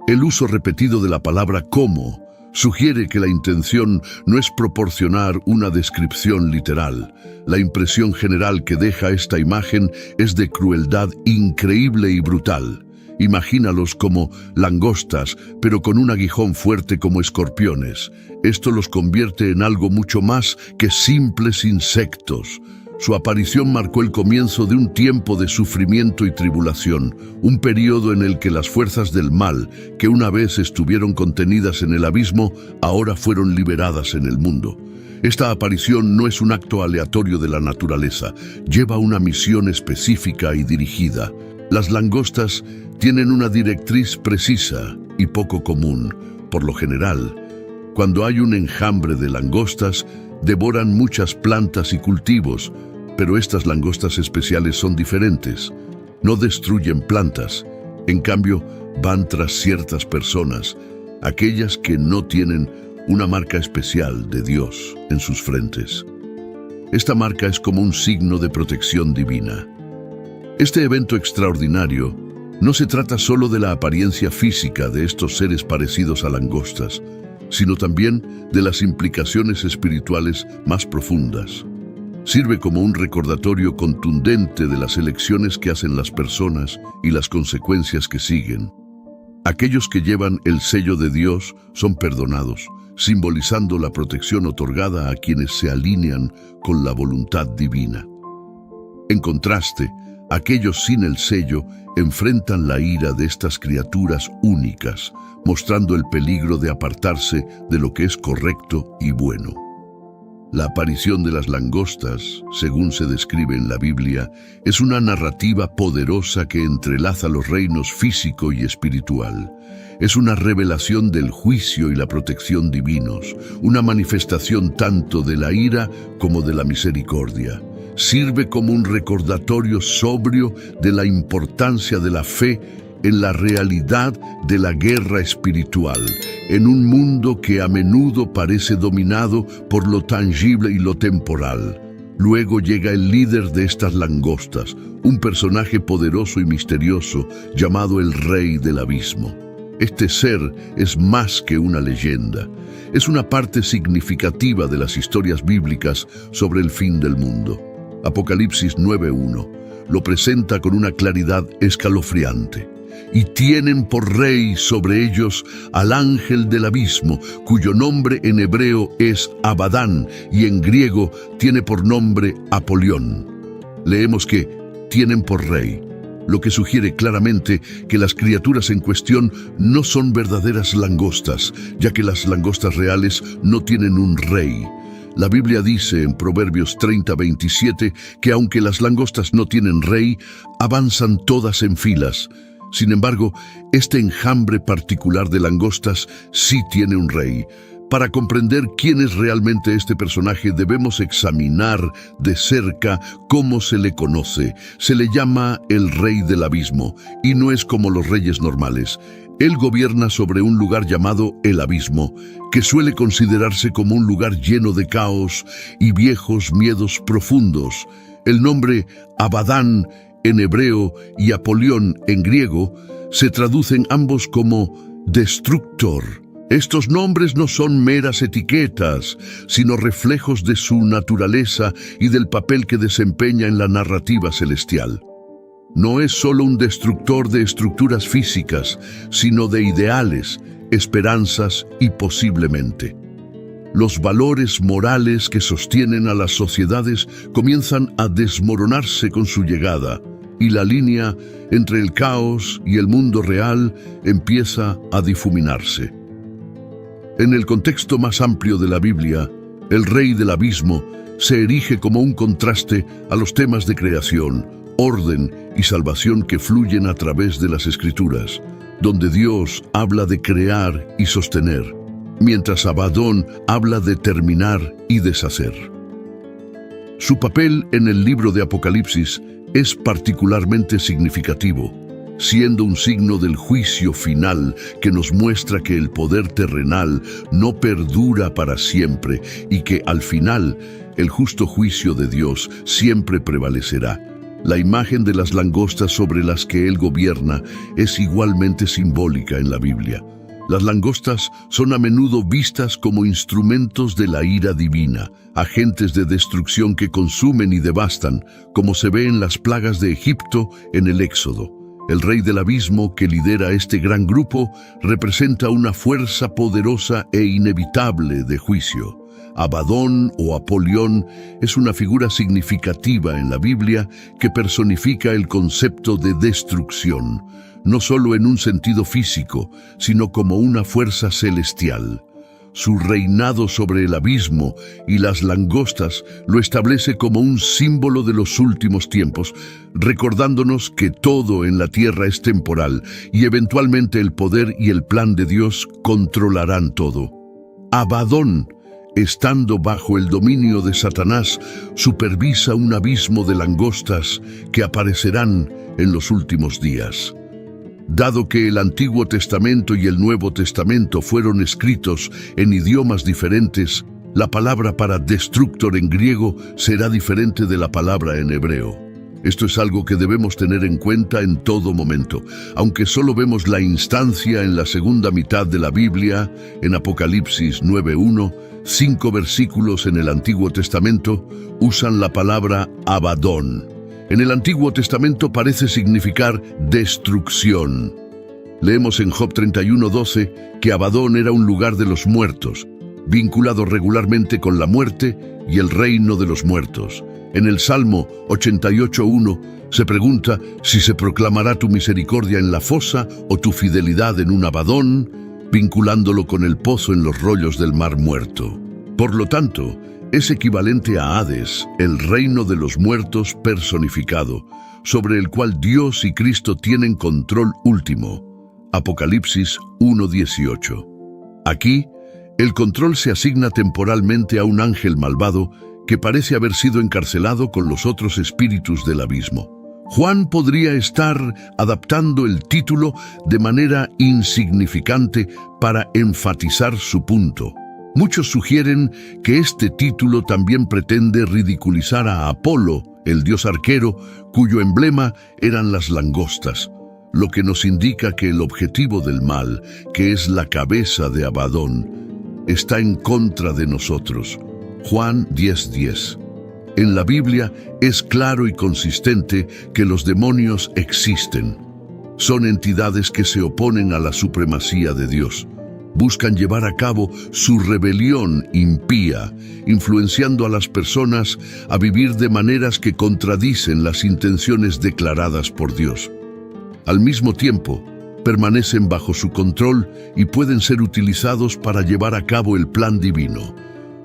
[SPEAKER 1] El uso repetido de la palabra como sugiere que la intención no es proporcionar una descripción literal. La impresión general que deja esta imagen es de crueldad increíble y brutal. Imagínalos como langostas, pero con un aguijón fuerte como escorpiones. Esto los convierte en algo mucho más que simples insectos. Su aparición marcó el comienzo de un tiempo de sufrimiento y tribulación, un periodo en el que las fuerzas del mal, que una vez estuvieron contenidas en el abismo, ahora fueron liberadas en el mundo. Esta aparición no es un acto aleatorio de la naturaleza, lleva una misión específica y dirigida. Las langostas tienen una directriz precisa y poco común. Por lo general, cuando hay un enjambre de langostas, devoran muchas plantas y cultivos, pero estas langostas especiales son diferentes. No destruyen plantas, en cambio van tras ciertas personas, aquellas que no tienen una marca especial de Dios en sus frentes. Esta marca es como un signo de protección divina. Este evento extraordinario no se trata solo de la apariencia física de estos seres parecidos a langostas, sino también de las implicaciones espirituales más profundas. Sirve como un recordatorio contundente de las elecciones que hacen las personas y las consecuencias que siguen. Aquellos que llevan el sello de Dios son perdonados, simbolizando la protección otorgada a quienes se alinean con la voluntad divina. En contraste, aquellos sin el sello enfrentan la ira de estas criaturas únicas, mostrando el peligro de apartarse de lo que es correcto y bueno. La aparición de las langostas, según se describe en la Biblia, es una narrativa poderosa que entrelaza los reinos físico y espiritual. Es una revelación del juicio y la protección divinos, una manifestación tanto de la ira como de la misericordia. Sirve como un recordatorio sobrio de la importancia de la fe en la realidad de la guerra espiritual, en un mundo que a menudo parece dominado por lo tangible y lo temporal. Luego llega el líder de estas langostas, un personaje poderoso y misterioso llamado el Rey del Abismo. Este ser es más que una leyenda, es una parte significativa de las historias bíblicas sobre el fin del mundo. Apocalipsis 9:1 lo presenta con una claridad escalofriante. Y tienen por rey sobre ellos al ángel del abismo, cuyo nombre en hebreo es Abadán y en griego tiene por nombre Apolión. Leemos que tienen por rey, lo que sugiere claramente que las criaturas en cuestión no son verdaderas langostas, ya que las langostas reales no tienen un rey. La Biblia dice en Proverbios 30:27 que aunque las langostas no tienen rey, avanzan todas en filas. Sin embargo, este enjambre particular de langostas sí tiene un rey. Para comprender quién es realmente este personaje, debemos examinar de cerca cómo se le conoce. Se le llama el Rey del Abismo, y no es como los reyes normales. Él gobierna sobre un lugar llamado el Abismo, que suele considerarse como un lugar lleno de caos y viejos miedos profundos. El nombre Abadán en hebreo y Apolión en griego se traducen ambos como destructor. Estos nombres no son meras etiquetas, sino reflejos de su naturaleza y del papel que desempeña en la narrativa celestial. No es solo un destructor de estructuras físicas, sino de ideales, esperanzas y posiblemente. Los valores morales que sostienen a las sociedades comienzan a desmoronarse con su llegada, y la línea entre el caos y el mundo real empieza a difuminarse. En el contexto más amplio de la Biblia, el Rey del Abismo se erige como un contraste a los temas de creación, orden y salvación que fluyen a través de las Escrituras, donde Dios habla de crear y sostener, mientras Abadón habla de terminar y deshacer. Su papel en el libro de Apocalipsis es particularmente significativo, siendo un signo del juicio final que nos muestra que el poder terrenal no perdura para siempre y que al final el justo juicio de Dios siempre prevalecerá. La imagen de las langostas sobre las que Él gobierna es igualmente simbólica en la Biblia. Las langostas son a menudo vistas como instrumentos de la ira divina, agentes de destrucción que consumen y devastan, como se ve en las plagas de Egipto en el Éxodo. El Rey del Abismo, que lidera este gran grupo, representa una fuerza poderosa e inevitable de juicio. Abadón o Apolión es una figura significativa en la Biblia que personifica el concepto de destrucción, no solo en un sentido físico, sino como una fuerza celestial. Su reinado sobre el abismo y las langostas lo establece como un símbolo de los últimos tiempos, recordándonos que todo en la tierra es temporal y eventualmente el poder y el plan de Dios controlarán todo. Abadón, estando bajo el dominio de Satanás, supervisa un abismo de langostas que aparecerán en los últimos días. Dado que el Antiguo Testamento y el Nuevo Testamento fueron escritos en idiomas diferentes, la palabra para destructor en griego será diferente de la palabra en hebreo. Esto es algo que debemos tener en cuenta en todo momento. Aunque solo vemos la instancia en la segunda mitad de la Biblia, en Apocalipsis 9:1, 5 versículos en el Antiguo Testamento usan la palabra Abadón. En el Antiguo Testamento parece significar destrucción. Leemos en Job 31:12 que Abadón era un lugar de los muertos, vinculado regularmente con la muerte y el reino de los muertos. En el Salmo 88:1 se pregunta si se proclamará tu misericordia en la fosa o tu fidelidad en un Abadón, vinculándolo con el pozo en los rollos del mar muerto. Por lo tanto, es equivalente a Hades, el reino de los muertos personificado, sobre el cual Dios y Cristo tienen control último. Apocalipsis 1:18. Aquí, el control se asigna temporalmente a un ángel malvado que parece haber sido encarcelado con los otros espíritus del abismo. Juan podría estar adaptando el título de manera insignificante para enfatizar su punto. Muchos sugieren que este título también pretende ridiculizar a Apolo, el dios arquero, cuyo emblema eran las langostas, lo que nos indica que el objetivo del mal, que es la cabeza de Abadón, está en contra de nosotros. Juan 10:10. En la Biblia es claro y consistente que los demonios existen. Son entidades que se oponen a la supremacía de Dios. Buscan llevar a cabo su rebelión impía, influenciando a las personas a vivir de maneras que contradicen las intenciones declaradas por Dios. Al mismo tiempo, permanecen bajo su control y pueden ser utilizados para llevar a cabo el plan divino.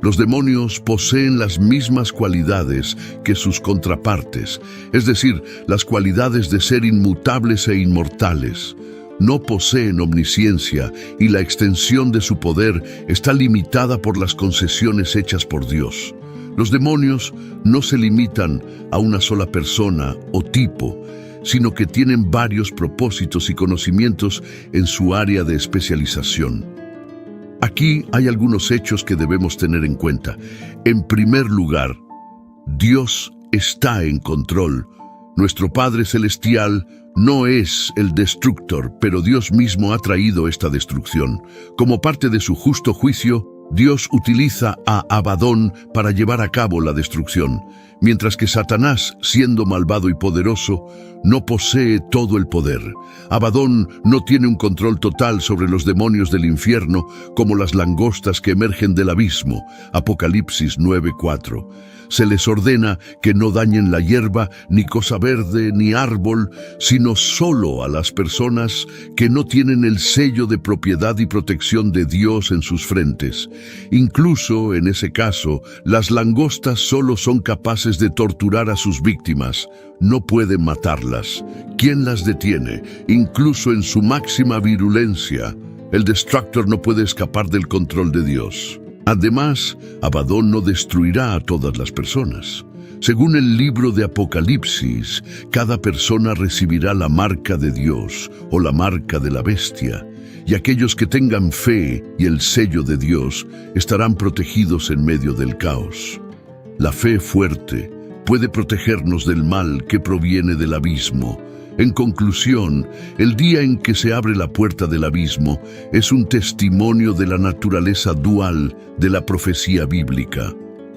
[SPEAKER 1] Los demonios poseen las mismas cualidades que sus contrapartes, es decir, las cualidades de ser inmutables e inmortales. No poseen omnisciencia y la extensión de su poder está limitada por las concesiones hechas por Dios. Los demonios no se limitan a una sola persona o tipo, sino que tienen varios propósitos y conocimientos en su área de especialización. Aquí hay algunos hechos que debemos tener en cuenta. En primer lugar, Dios está en control. Nuestro Padre Celestial no es el destructor, pero Dios mismo ha traído esta destrucción. Como parte de su justo juicio, Dios utiliza a Abadón para llevar a cabo la destrucción, mientras que Satanás, siendo malvado y poderoso, no posee todo el poder. Abadón no tiene un control total sobre los demonios del infierno como las langostas que emergen del abismo. Apocalipsis 9:4. Se les ordena que no dañen la hierba, ni cosa verde, ni árbol, sino solo a las personas que no tienen el sello de propiedad y protección de Dios en sus frentes. Incluso en ese caso, las langostas solo son capaces de torturar a sus víctimas, no pueden matarlas. ¿Quién las detiene? Incluso en su máxima virulencia, el destructor no puede escapar del control de Dios. Además, Abadón no destruirá a todas las personas. Según el libro de Apocalipsis, cada persona recibirá la marca de Dios o la marca de la bestia, y aquellos que tengan fe y el sello de Dios estarán protegidos en medio del caos. La fe fuerte puede protegernos del mal que proviene del abismo. En conclusión, el día en que se abre la puerta del abismo es un testimonio de la naturaleza dual de la profecía bíblica.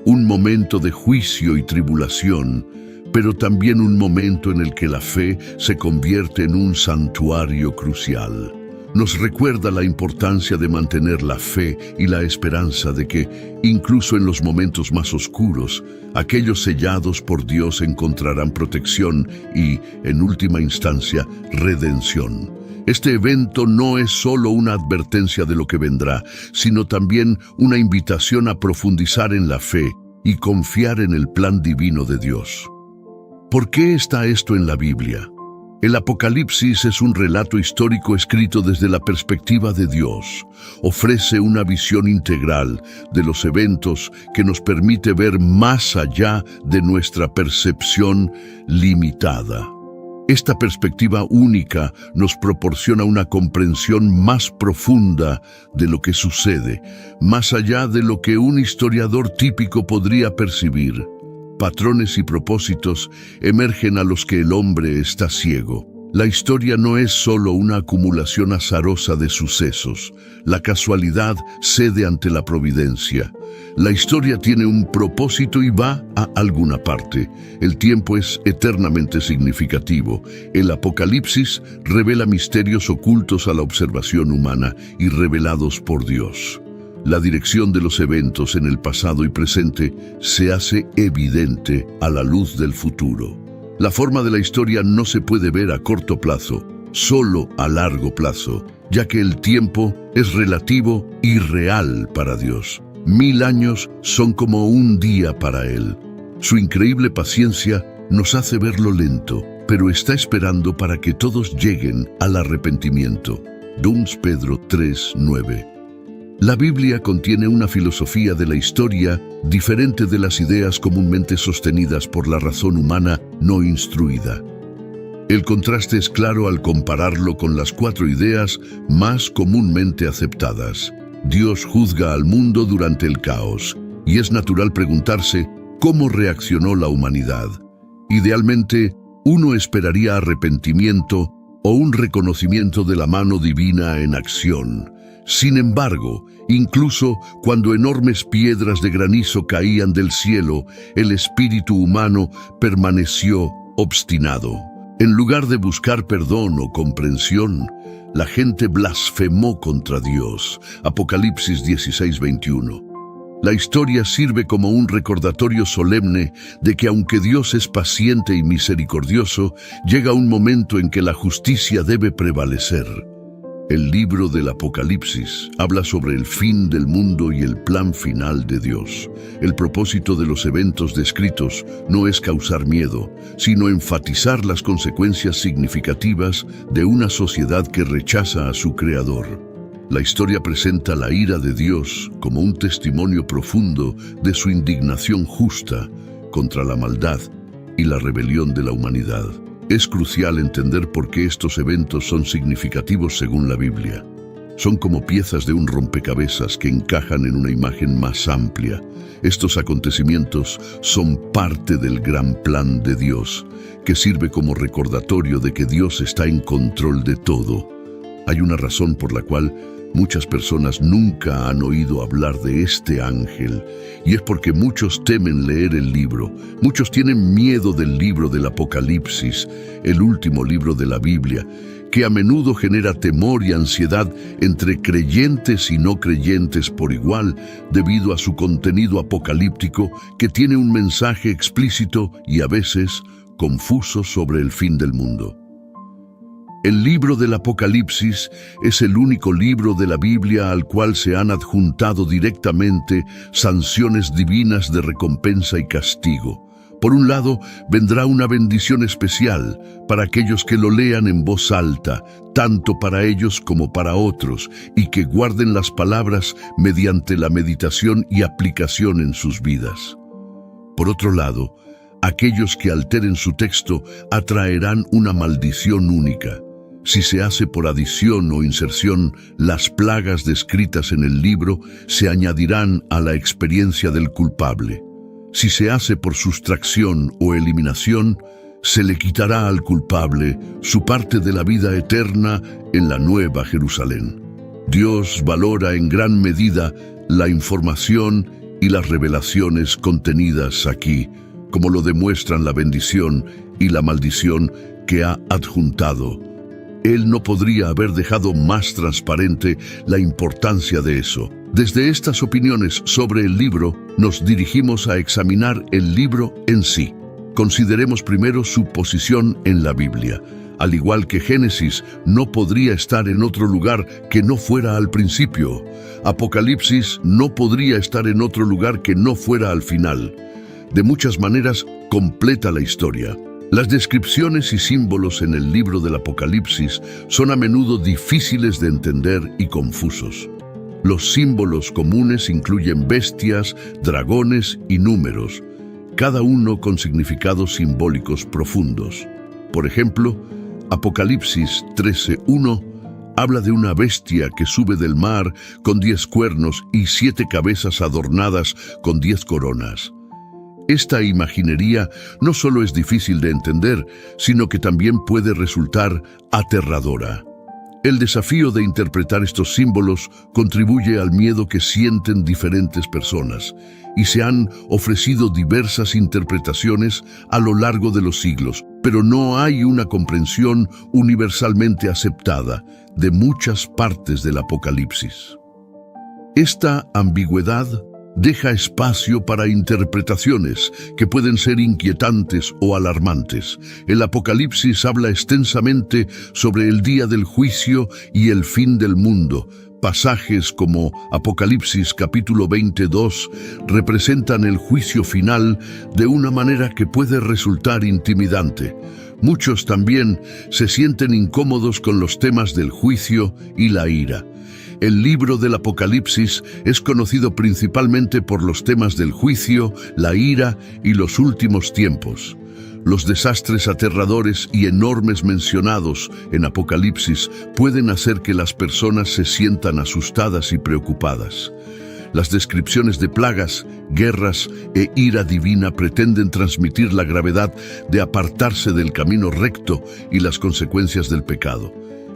[SPEAKER 1] Un momento de juicio y tribulación, pero también un momento en el que la fe se convierte en un santuario crucial. Nos recuerda la importancia de mantener la fe y la esperanza de que, incluso en los momentos más oscuros, aquellos sellados por Dios encontrarán protección y, en última instancia, redención. Este evento no es solo una advertencia de lo que vendrá, sino también una invitación a profundizar en la fe y confiar en el plan divino de Dios. ¿Por qué está esto en la Biblia? El Apocalipsis es un relato histórico escrito desde la perspectiva de Dios. Ofrece una visión integral de los eventos que nos permite ver más allá de nuestra percepción limitada. Esta perspectiva única nos proporciona una comprensión más profunda de lo que sucede, más allá de lo que un historiador típico podría percibir. Patrones y propósitos emergen a los que el hombre está ciego. La historia no es solo una acumulación azarosa de sucesos. La casualidad cede ante la providencia. La historia tiene un propósito y va a alguna parte. El tiempo es eternamente significativo. El Apocalipsis revela misterios ocultos a la observación humana y revelados por Dios. La dirección de los eventos en el pasado y presente se hace evidente a la luz del futuro. La forma de la historia no se puede ver a corto plazo, solo a largo plazo, ya que el tiempo es relativo y real para Dios. 1000 años son como un día para Él. Su increíble paciencia nos hace verlo lento, pero está esperando para que todos lleguen al arrepentimiento. 2 Pedro 3:9. La Biblia contiene una filosofía de la historia diferente de las ideas comúnmente sostenidas por la razón humana no instruida. El contraste es claro al compararlo con las 4 ideas más comúnmente aceptadas. Dios juzga al mundo durante el caos, y es natural preguntarse cómo reaccionó la humanidad. Idealmente, uno esperaría arrepentimiento o un reconocimiento de la mano divina en acción. Sin embargo, incluso cuando enormes piedras de granizo caían del cielo, el espíritu humano permaneció obstinado. En lugar de buscar perdón o comprensión, la gente blasfemó contra Dios. Apocalipsis 16:21. La historia sirve como un recordatorio solemne de que aunque Dios es paciente y misericordioso, llega un momento en que la justicia debe prevalecer. El libro del Apocalipsis habla sobre el fin del mundo y el plan final de Dios. El propósito de los eventos descritos no es causar miedo, sino enfatizar las consecuencias significativas de una sociedad que rechaza a su Creador. La historia presenta la ira de Dios como un testimonio profundo de su indignación justa contra la maldad y la rebelión de la humanidad. Es crucial entender por qué estos eventos son significativos según la Biblia. Son como piezas de un rompecabezas que encajan en una imagen más amplia. Estos acontecimientos son parte del gran plan de Dios, que sirve como recordatorio de que Dios está en control de todo. Hay una razón por la cual muchas personas nunca han oído hablar de este ángel, y es porque muchos temen leer el libro. Muchos tienen miedo del libro del Apocalipsis, el último libro de la Biblia, que a menudo genera temor y ansiedad entre creyentes y no creyentes por igual, debido a su contenido apocalíptico que tiene un mensaje explícito y a veces confuso sobre el fin del mundo. El libro del Apocalipsis es el único libro de la Biblia al cual se han adjuntado directamente sanciones divinas de recompensa y castigo. Por un lado, vendrá una bendición especial para aquellos que lo lean en voz alta, tanto para ellos como para otros, y que guarden las palabras mediante la meditación y aplicación en sus vidas. Por otro lado, aquellos que alteren su texto atraerán una maldición única. Si se hace por adición o inserción, las plagas descritas en el libro se añadirán a la experiencia del culpable. Si se hace por sustracción o eliminación, se le quitará al culpable su parte de la vida eterna en la Nueva Jerusalén. Dios valora en gran medida la información y las revelaciones contenidas aquí, como lo demuestran la bendición y la maldición que ha adjuntado. Él no podría haber dejado más transparente la importancia de eso. Desde estas opiniones sobre el libro, nos dirigimos a examinar el libro en sí. Consideremos primero su posición en la Biblia. Al igual que Génesis, no podría estar en otro lugar que no fuera al principio. Apocalipsis no podría estar en otro lugar que no fuera al final. De muchas maneras, completa la historia. Las descripciones y símbolos en el libro del Apocalipsis son a menudo difíciles de entender y confusos. Los símbolos comunes incluyen bestias, dragones y números, cada uno con significados simbólicos profundos. Por ejemplo, Apocalipsis 13:1 habla de una bestia que sube del mar con 10 cuernos y 7 cabezas adornadas con 10 coronas. Esta imaginería no solo es difícil de entender, sino que también puede resultar aterradora. El desafío de interpretar estos símbolos contribuye al miedo que sienten diferentes personas, y se han ofrecido diversas interpretaciones a lo largo de los siglos, pero no hay una comprensión universalmente aceptada de muchas partes del Apocalipsis. Esta ambigüedad deja espacio para interpretaciones que pueden ser inquietantes o alarmantes. El Apocalipsis habla extensamente sobre el día del juicio y el fin del mundo. Pasajes como Apocalipsis capítulo 22 representan el juicio final de una manera que puede resultar intimidante. Muchos también se sienten incómodos con los temas del juicio y la ira. El libro del Apocalipsis es conocido principalmente por los temas del juicio, la ira y los últimos tiempos. Los desastres aterradores y enormes mencionados en Apocalipsis pueden hacer que las personas se sientan asustadas y preocupadas. Las descripciones de plagas, guerras e ira divina pretenden transmitir la gravedad de apartarse del camino recto y las consecuencias del pecado.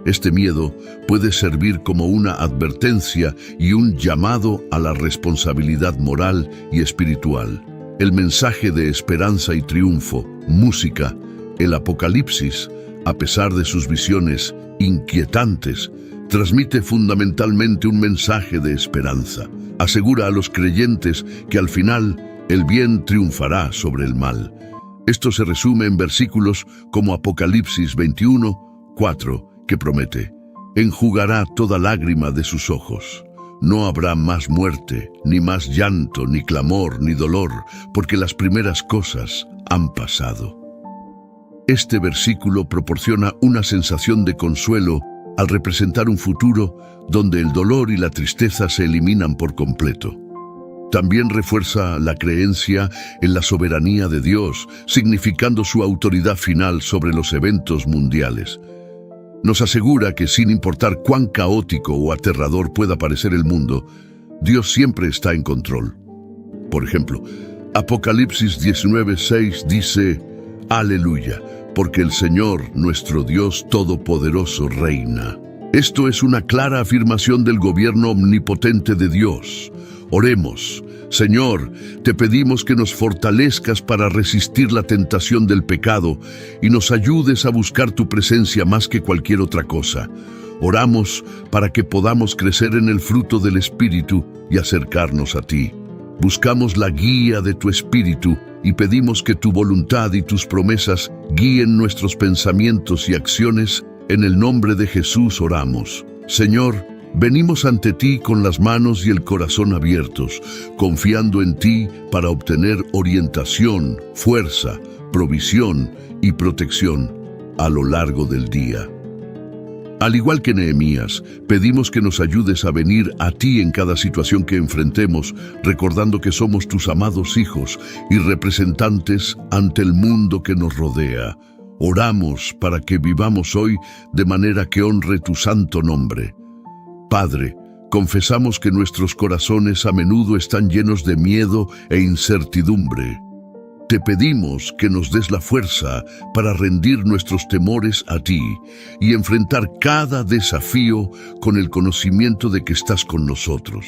[SPEAKER 1] Este miedo puede servir como una advertencia y un llamado a la responsabilidad moral y espiritual. El mensaje de esperanza y triunfo, música, el Apocalipsis, a pesar de sus visiones inquietantes, transmite fundamentalmente un mensaje de esperanza. Asegura a los creyentes que al final el bien triunfará sobre el mal. Esto se resume en versículos como Apocalipsis 21:4, que promete: enjugará toda lágrima de sus ojos. No habrá más muerte, ni más llanto, ni clamor, ni dolor, porque las primeras cosas han pasado. Este versículo proporciona una sensación de consuelo al representar un futuro donde el dolor y la tristeza se eliminan por completo. También refuerza la creencia en la soberanía de Dios, significando su autoridad final sobre los eventos mundiales. Nos asegura que sin importar cuán caótico o aterrador pueda parecer el mundo, Dios siempre está en control. Por ejemplo, Apocalipsis 19:6 dice: Aleluya, porque el Señor, nuestro Dios Todopoderoso, reina. Esto es una clara afirmación del gobierno omnipotente de Dios. Oremos. Señor, te pedimos que nos fortalezcas para resistir la tentación del pecado y nos ayudes a buscar tu presencia más que cualquier otra cosa. Oramos para que podamos crecer en el fruto del Espíritu y acercarnos a ti. Buscamos la guía de tu Espíritu y pedimos que tu voluntad y tus promesas guíen nuestros pensamientos y acciones. En el nombre de Jesús oramos. Señor, venimos ante ti con las manos y el corazón abiertos, confiando en ti para obtener orientación, fuerza, provisión y protección a lo largo del día. Al igual que Nehemías, pedimos que nos ayudes a venir a ti en cada situación que enfrentemos, recordando que somos tus amados hijos y representantes ante el mundo que nos rodea. Oramos para que vivamos hoy de manera que honre tu santo nombre. Padre, confesamos que nuestros corazones a menudo están llenos de miedo e incertidumbre. Te pedimos que nos des la fuerza para rendir nuestros temores a ti y enfrentar cada desafío con el conocimiento de que estás con nosotros.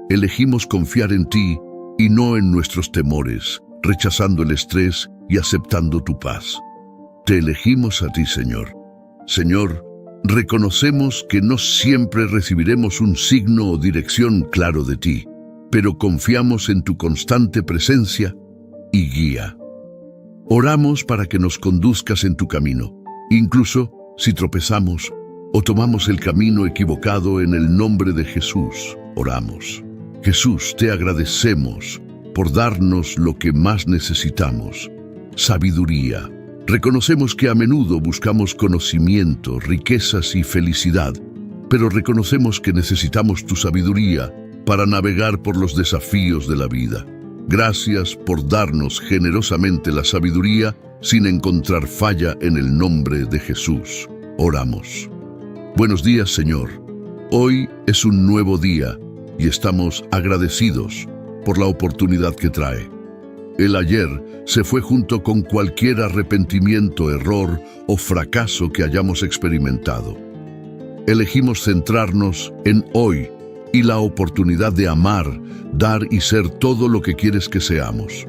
[SPEAKER 1] Elegimos confiar en ti y no en nuestros temores, rechazando el estrés y aceptando tu paz. Te elegimos a ti, Señor. Señor, reconocemos que no siempre recibiremos un signo o dirección claro de ti, pero confiamos en tu constante presencia y guía. Oramos para que nos conduzcas en tu camino, incluso si tropezamos o tomamos el camino equivocado. En el nombre de Jesús, oramos. Jesús, te agradecemos por darnos lo que más necesitamos: sabiduría. Reconocemos que a menudo buscamos conocimiento, riquezas y felicidad, pero reconocemos que necesitamos tu sabiduría para navegar por los desafíos de la vida. Gracias por darnos generosamente la sabiduría sin encontrar falla. En el nombre de Jesús, oramos. Buenos días, Señor. Hoy es un nuevo día y estamos agradecidos por la oportunidad que trae. El ayer se fue junto con cualquier arrepentimiento, error o fracaso que hayamos experimentado. Elegimos centrarnos en hoy y la oportunidad de amar, dar y ser todo lo que quieres que seamos.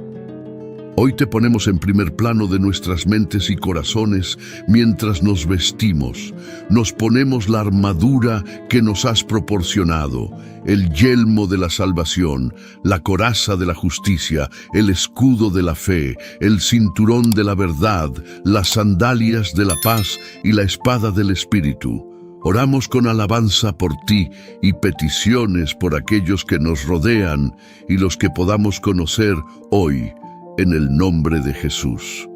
[SPEAKER 1] Hoy te ponemos en primer plano de nuestras mentes y corazones mientras nos vestimos. Nos ponemos la armadura que nos has proporcionado, el yelmo de la salvación, la coraza de la justicia, el escudo de la fe, el cinturón de la verdad, las sandalias de la paz y la espada del Espíritu. Oramos con alabanza por ti y peticiones por aquellos que nos rodean y los que podamos conocer hoy, en el nombre de Jesús.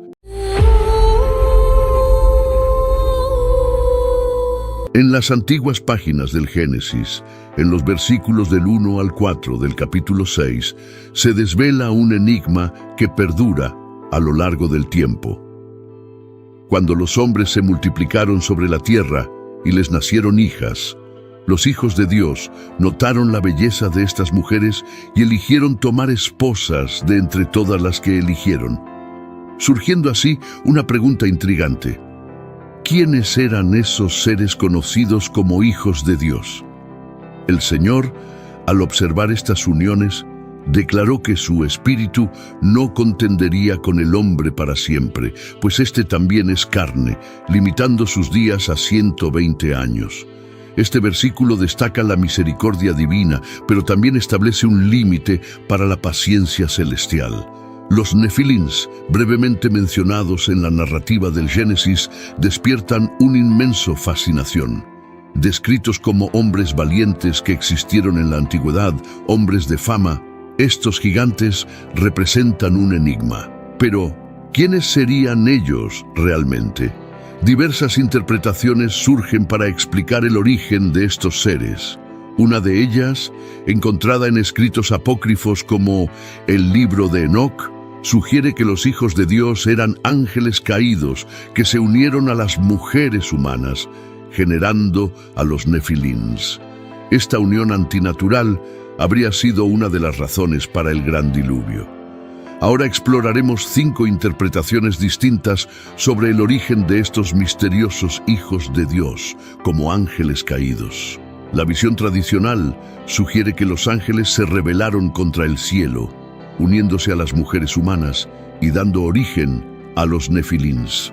[SPEAKER 1] En las antiguas páginas del Génesis, en los versículos del 1 al 4 del capítulo 6, se desvela un enigma que perdura a lo largo del tiempo. Cuando los hombres se multiplicaron sobre la tierra y les nacieron hijas, los hijos de Dios notaron la belleza de estas mujeres y eligieron tomar esposas de entre todas las que eligieron, surgiendo así una pregunta intrigante: ¿quiénes eran esos seres conocidos como hijos de Dios? El Señor, al observar estas uniones, declaró que su espíritu no contendería con el hombre para siempre, pues éste también es carne, limitando sus días a 120 años. Este versículo destaca la misericordia divina, pero también establece un límite para la paciencia celestial. Los nefilins, brevemente mencionados en la narrativa del Génesis, despiertan una inmensa fascinación. Descritos como hombres valientes que existieron en la antigüedad, hombres de fama, estos gigantes representan un enigma. Pero, ¿quiénes serían ellos realmente? Diversas interpretaciones surgen para explicar el origen de estos seres. Una de ellas, encontrada en escritos apócrifos como el libro de Enoc, sugiere que los hijos de Dios eran ángeles caídos que se unieron a las mujeres humanas, generando a los nefilins. Esta unión antinatural habría sido una de las razones para el gran diluvio. Ahora exploraremos 5 interpretaciones distintas sobre el origen de estos misteriosos hijos de Dios, como ángeles caídos. La visión tradicional sugiere que los ángeles se rebelaron contra el cielo, uniéndose a las mujeres humanas y dando origen a los nefilins.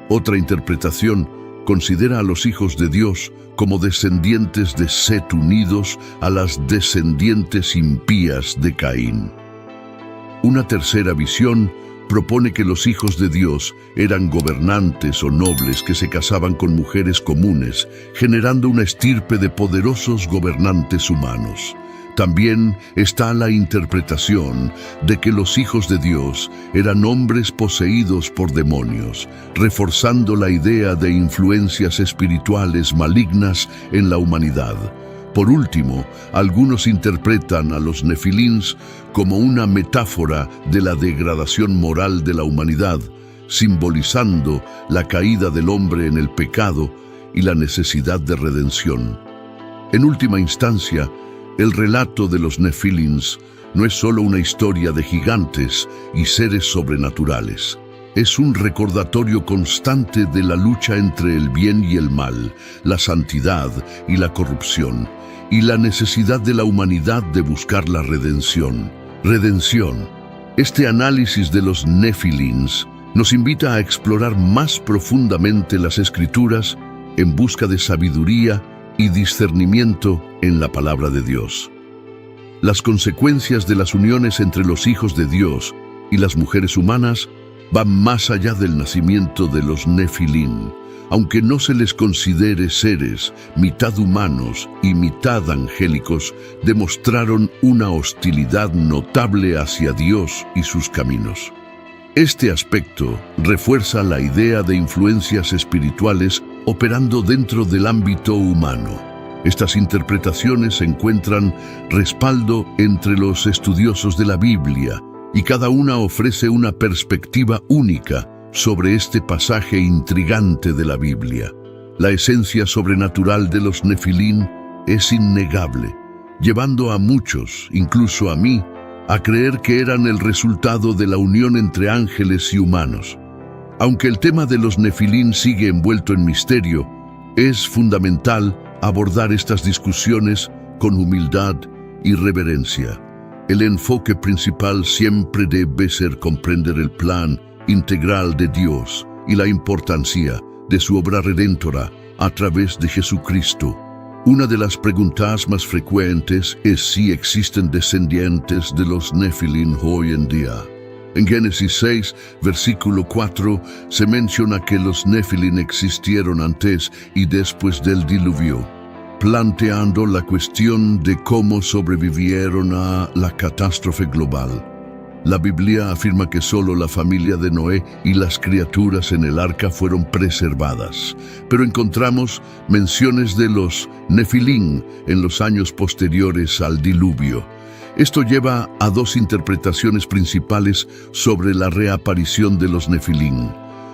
[SPEAKER 1] Otra interpretación considera a los hijos de Dios como descendientes de Set unidos a las descendientes impías de Caín. Una tercera visión propone que los hijos de Dios eran gobernantes o nobles que se casaban con mujeres comunes, generando una estirpe de poderosos gobernantes humanos. También está la interpretación de que los hijos de Dios eran hombres poseídos por demonios, reforzando la idea de influencias espirituales malignas en la humanidad. Por último, algunos interpretan a los nefilins como una metáfora de la degradación moral de la humanidad, simbolizando la caída del hombre en el pecado y la necesidad de redención. En última instancia, el relato de los nefilins no es solo una historia de gigantes y seres sobrenaturales. Es un recordatorio constante de la lucha entre el bien y el mal, la santidad y la corrupción, y la necesidad de la humanidad de buscar la redención. Redención. Este análisis de los nefilins nos invita a explorar más profundamente las Escrituras en busca de sabiduría y discernimiento en la palabra de Dios. Las consecuencias de las uniones entre los hijos de Dios y las mujeres humanas van más allá del nacimiento de los nefilín. Aunque no se les considere seres mitad humanos y mitad angélicos, demostraron una hostilidad notable hacia Dios y sus caminos. Este aspecto refuerza la idea de influencias espirituales operando dentro del ámbito humano. Estas interpretaciones encuentran respaldo entre los estudiosos de la Biblia, y cada una ofrece una perspectiva única sobre este pasaje intrigante de la Biblia. La esencia sobrenatural de los nefilín es innegable, llevando a muchos, incluso a mí, a creer que eran el resultado de la unión entre ángeles y humanos. Aunque el tema de los nefilín sigue envuelto en misterio, es fundamental abordar estas discusiones con humildad y reverencia. El enfoque principal siempre debe ser comprender el plan integral de Dios y la importancia de su obra redentora a través de Jesucristo. Una de las preguntas más frecuentes es si existen descendientes de los nefilín hoy en día. En Génesis 6, versículo 4, se menciona que los nefilín existieron antes y después del diluvio, planteando la cuestión de cómo sobrevivieron a la catástrofe global. La Biblia afirma que solo la familia de Noé y las criaturas en el arca fueron preservadas, pero encontramos menciones de los nefilín en los años posteriores al diluvio. Esto lleva a 2 interpretaciones principales sobre la reaparición de los nefilín.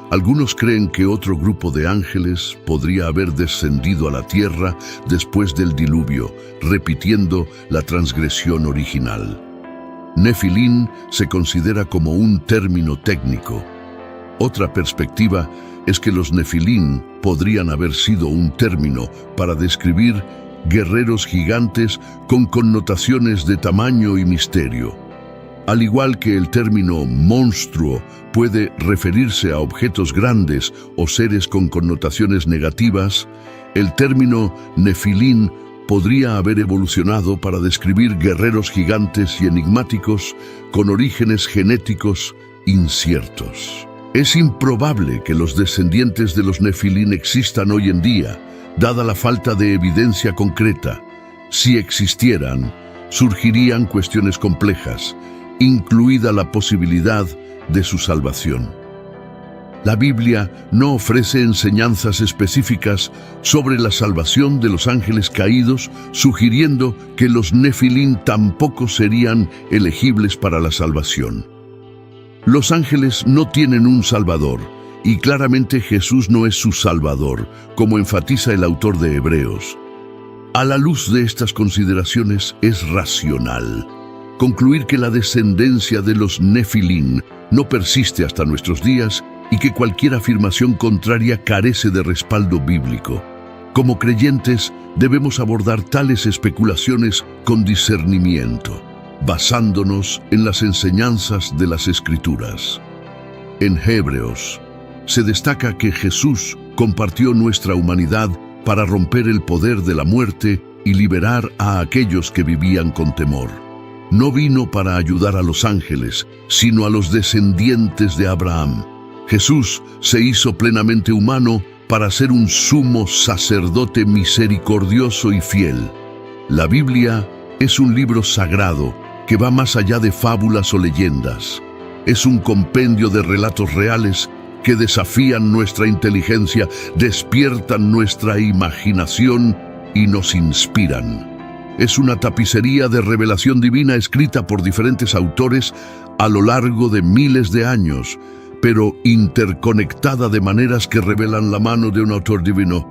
[SPEAKER 1] Algunos creen que otro grupo de ángeles podría haber descendido a la tierra después del diluvio, repitiendo la transgresión original. Nefilín se considera como un término técnico. Otra perspectiva es que los nefilín podrían haber sido un término para describir guerreros gigantes con connotaciones de tamaño y misterio. Al igual que el término monstruo puede referirse a objetos grandes o seres con connotaciones negativas, el término nefilín podría haber evolucionado para describir guerreros gigantes y enigmáticos con orígenes genéticos inciertos. Es improbable que los descendientes de los nefilín existan hoy en día, dada la falta de evidencia concreta. Si existieran, surgirían cuestiones complejas, incluida la posibilidad de su salvación. La Biblia no ofrece enseñanzas específicas sobre la salvación de los ángeles caídos, sugiriendo que los Nefilim tampoco serían elegibles para la salvación. Los ángeles no tienen un salvador, y claramente Jesús no es su salvador, como enfatiza el autor de Hebreos. A la luz de estas consideraciones es racional concluir que la descendencia de los Nefilim no persiste hasta nuestros días y que cualquier afirmación contraria carece de respaldo bíblico. Como creyentes, debemos abordar tales especulaciones con discernimiento, basándonos en las enseñanzas de las Escrituras. En Hebreos, se destaca que Jesús compartió nuestra humanidad para romper el poder de la muerte y liberar a aquellos que vivían con temor. No vino para ayudar a los ángeles, sino a los descendientes de Abraham. Jesús se hizo plenamente humano para ser un sumo sacerdote misericordioso y fiel. La Biblia es un libro sagrado que va más allá de fábulas o leyendas. Es un compendio de relatos reales que desafían nuestra inteligencia, despiertan nuestra imaginación y nos inspiran. Es una tapicería de revelación divina escrita por diferentes autores a lo largo de miles de años, pero interconectada de maneras que revelan la mano de un autor divino.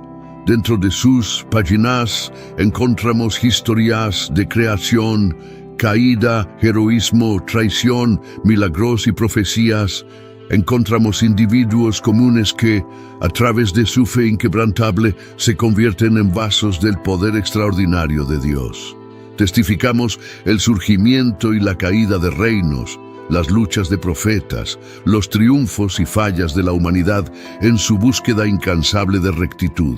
[SPEAKER 1] Dentro de sus páginas encontramos historias de creación, caída, heroísmo, traición, milagros y profecías. Encontramos individuos comunes que, a través de su fe inquebrantable, se convierten en vasos del poder extraordinario de Dios. Testificamos el surgimiento y la caída de reinos, las luchas de profetas, los triunfos y fallas de la humanidad en su búsqueda incansable de rectitud.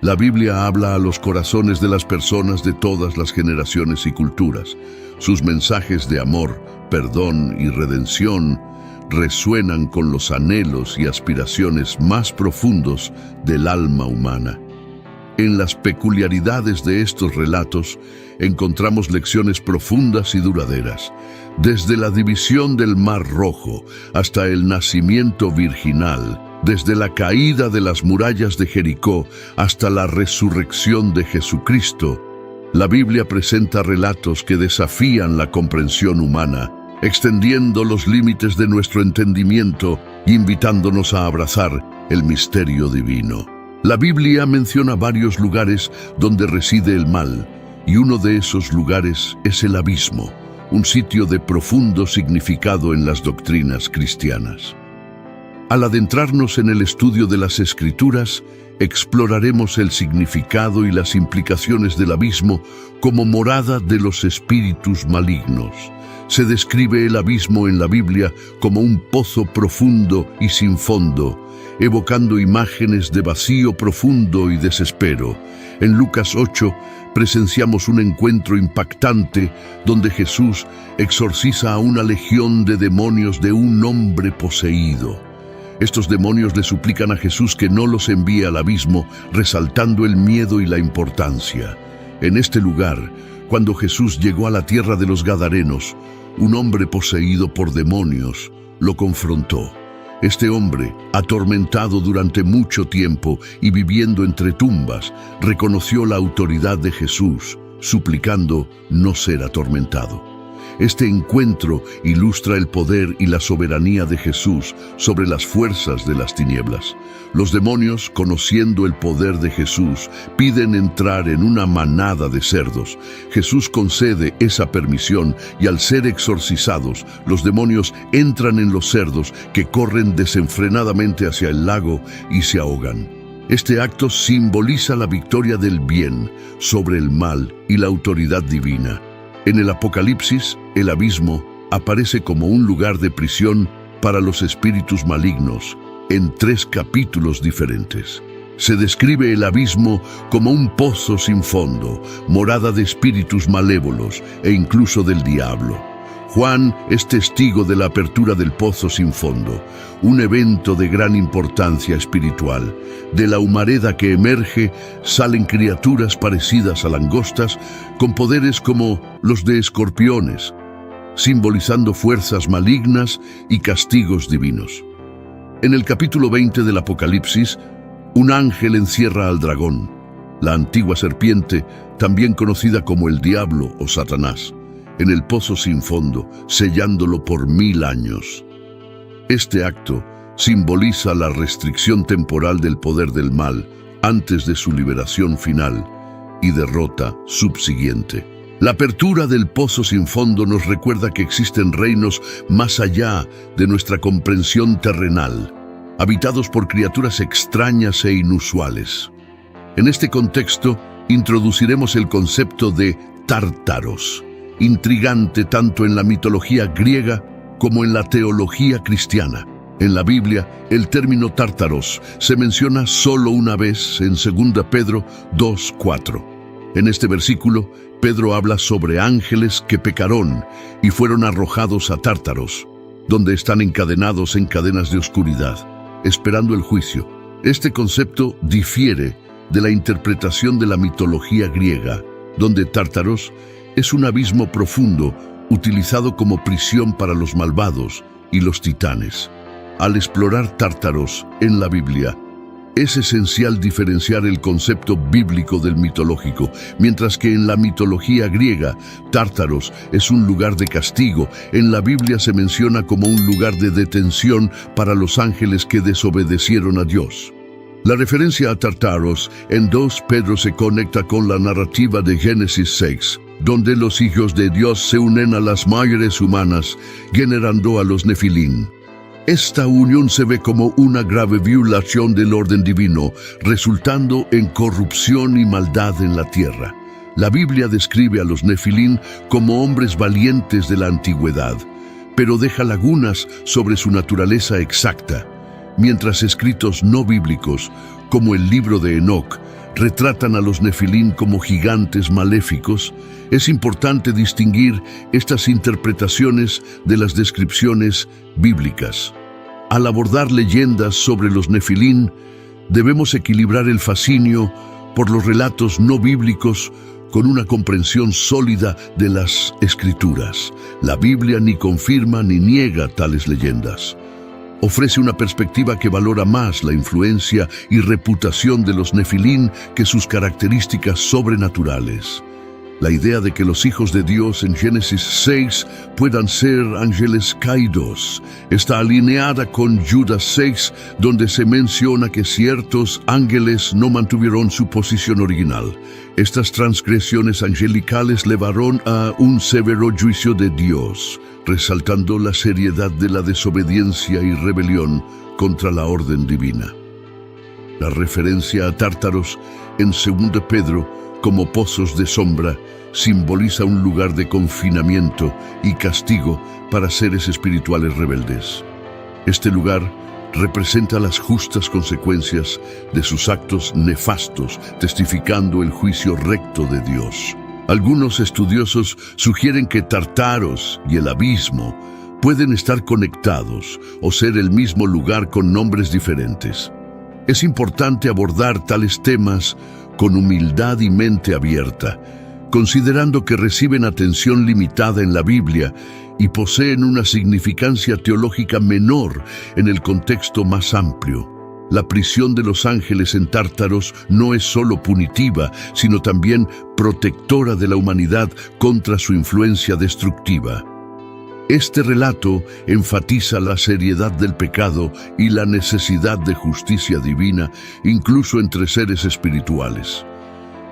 [SPEAKER 1] La Biblia habla a los corazones de las personas de todas las generaciones y culturas. Sus mensajes de amor, perdón y redención resuenan con los anhelos y aspiraciones más profundos del alma humana. En las peculiaridades de estos relatos encontramos lecciones profundas y duraderas, desde la división del Mar Rojo hasta el nacimiento virginal, desde la caída de las murallas de Jericó hasta la resurrección de Jesucristo. La Biblia presenta relatos que desafían la comprensión humana, extendiendo los límites de nuestro entendimiento e invitándonos a abrazar el misterio divino. La Biblia menciona varios lugares donde reside el mal, y uno de esos lugares es el abismo, un sitio de profundo significado en las doctrinas cristianas. Al adentrarnos en el estudio de las Escrituras, exploraremos el significado y las implicaciones del abismo como morada de los espíritus malignos. Se describe el abismo en la Biblia como un pozo profundo y sin fondo, evocando imágenes de vacío profundo y desespero. En Lucas 8 presenciamos un encuentro impactante donde Jesús exorciza a una legión de demonios de un hombre poseído. Estos demonios le suplican a Jesús que no los envíe al abismo, resaltando el miedo y la importancia. En este lugar, cuando Jesús llegó a la tierra de los Gadarenos, un hombre poseído por demonios lo confrontó. Este hombre, atormentado durante mucho tiempo y viviendo entre tumbas, reconoció la autoridad de Jesús, suplicando no ser atormentado. Este encuentro ilustra el poder y la soberanía de Jesús sobre las fuerzas de las tinieblas. Los demonios, conociendo el poder de Jesús, piden entrar en una manada de cerdos. Jesús concede esa permisión y al ser exorcizados, los demonios entran en los cerdos que corren desenfrenadamente hacia el lago y se ahogan. Este acto simboliza la victoria del bien sobre el mal y la autoridad divina. En el Apocalipsis, el abismo aparece como un lugar de prisión para los espíritus malignos, en 3 capítulos diferentes. Se describe el abismo como un pozo sin fondo, morada de espíritus malévolos e incluso del diablo. Juan es testigo de la apertura del pozo sin fondo, un evento de gran importancia espiritual. De la humareda que emerge salen criaturas parecidas a langostas con poderes como los de escorpiones, simbolizando fuerzas malignas y castigos divinos. En el capítulo 20 del Apocalipsis, un ángel encierra al dragón, la antigua serpiente, también conocida como el diablo o Satanás, en el pozo sin fondo, sellándolo por 1000 años. Este acto simboliza la restricción temporal del poder del mal antes de su liberación final y derrota subsiguiente. La apertura del pozo sin fondo nos recuerda que existen reinos más allá de nuestra comprensión terrenal, habitados por criaturas extrañas e inusuales. En este contexto, introduciremos el concepto de tártaros, intrigante tanto en la mitología griega como en la teología cristiana. En la Biblia, el término tártaros se menciona solo una vez en 2 Pedro 2:4. En este versículo, Pedro habla sobre ángeles que pecaron y fueron arrojados a Tártaros, donde están encadenados en cadenas de oscuridad, esperando el juicio. Este concepto difiere de la interpretación de la mitología griega, donde Tártaros es un abismo profundo utilizado como prisión para los malvados y los titanes. Al explorar Tártaros en la Biblia, es esencial diferenciar el concepto bíblico del mitológico, mientras que en la mitología griega, Tártaros es un lugar de castigo. En la Biblia se menciona como un lugar de detención para los ángeles que desobedecieron a Dios. La referencia a Tártaros en 2 Pedro se conecta con la narrativa de Génesis 6, donde los hijos de Dios se unen a las mujeres humanas, generando a los Nefilín. Esta unión se ve como una grave violación del orden divino, resultando en corrupción y maldad en la tierra. La Biblia describe a los Nefilín como hombres valientes de la antigüedad, pero deja lagunas sobre su naturaleza exacta, mientras escritos no bíblicos, como el libro de Enoc, retratan a los Nefilín como gigantes maléficos. Es importante distinguir estas interpretaciones de las descripciones bíblicas. Al abordar leyendas sobre los Nefilín, debemos equilibrar el fascinio por los relatos no bíblicos con una comprensión sólida de las Escrituras. La Biblia ni confirma ni niega tales leyendas. Ofrece una perspectiva que valora más la influencia y reputación de los Nefilín que sus características sobrenaturales. La idea de que los hijos de Dios en Génesis 6 puedan ser ángeles caídos está alineada con Judas 6, donde se menciona que ciertos ángeles no mantuvieron su posición original. Estas transgresiones angelicales llevaron a un severo juicio de Dios, resaltando la seriedad de la desobediencia y rebelión contra la orden divina. La referencia a Tártaros en 2 Pedro como pozos de sombra simboliza un lugar de confinamiento y castigo para seres espirituales rebeldes. Este lugar representa las justas consecuencias de sus actos nefastos, testificando el juicio recto de Dios. Algunos estudiosos sugieren que Tártaros y el abismo pueden estar conectados o ser el mismo lugar con nombres diferentes. Es importante abordar tales temas con humildad y mente abierta, considerando que reciben atención limitada en la Biblia y poseen una significancia teológica menor en el contexto más amplio. La prisión de los ángeles en Tártaros no es solo punitiva, sino también protectora de la humanidad contra su influencia destructiva. Este relato enfatiza la seriedad del pecado y la necesidad de justicia divina, incluso entre seres espirituales.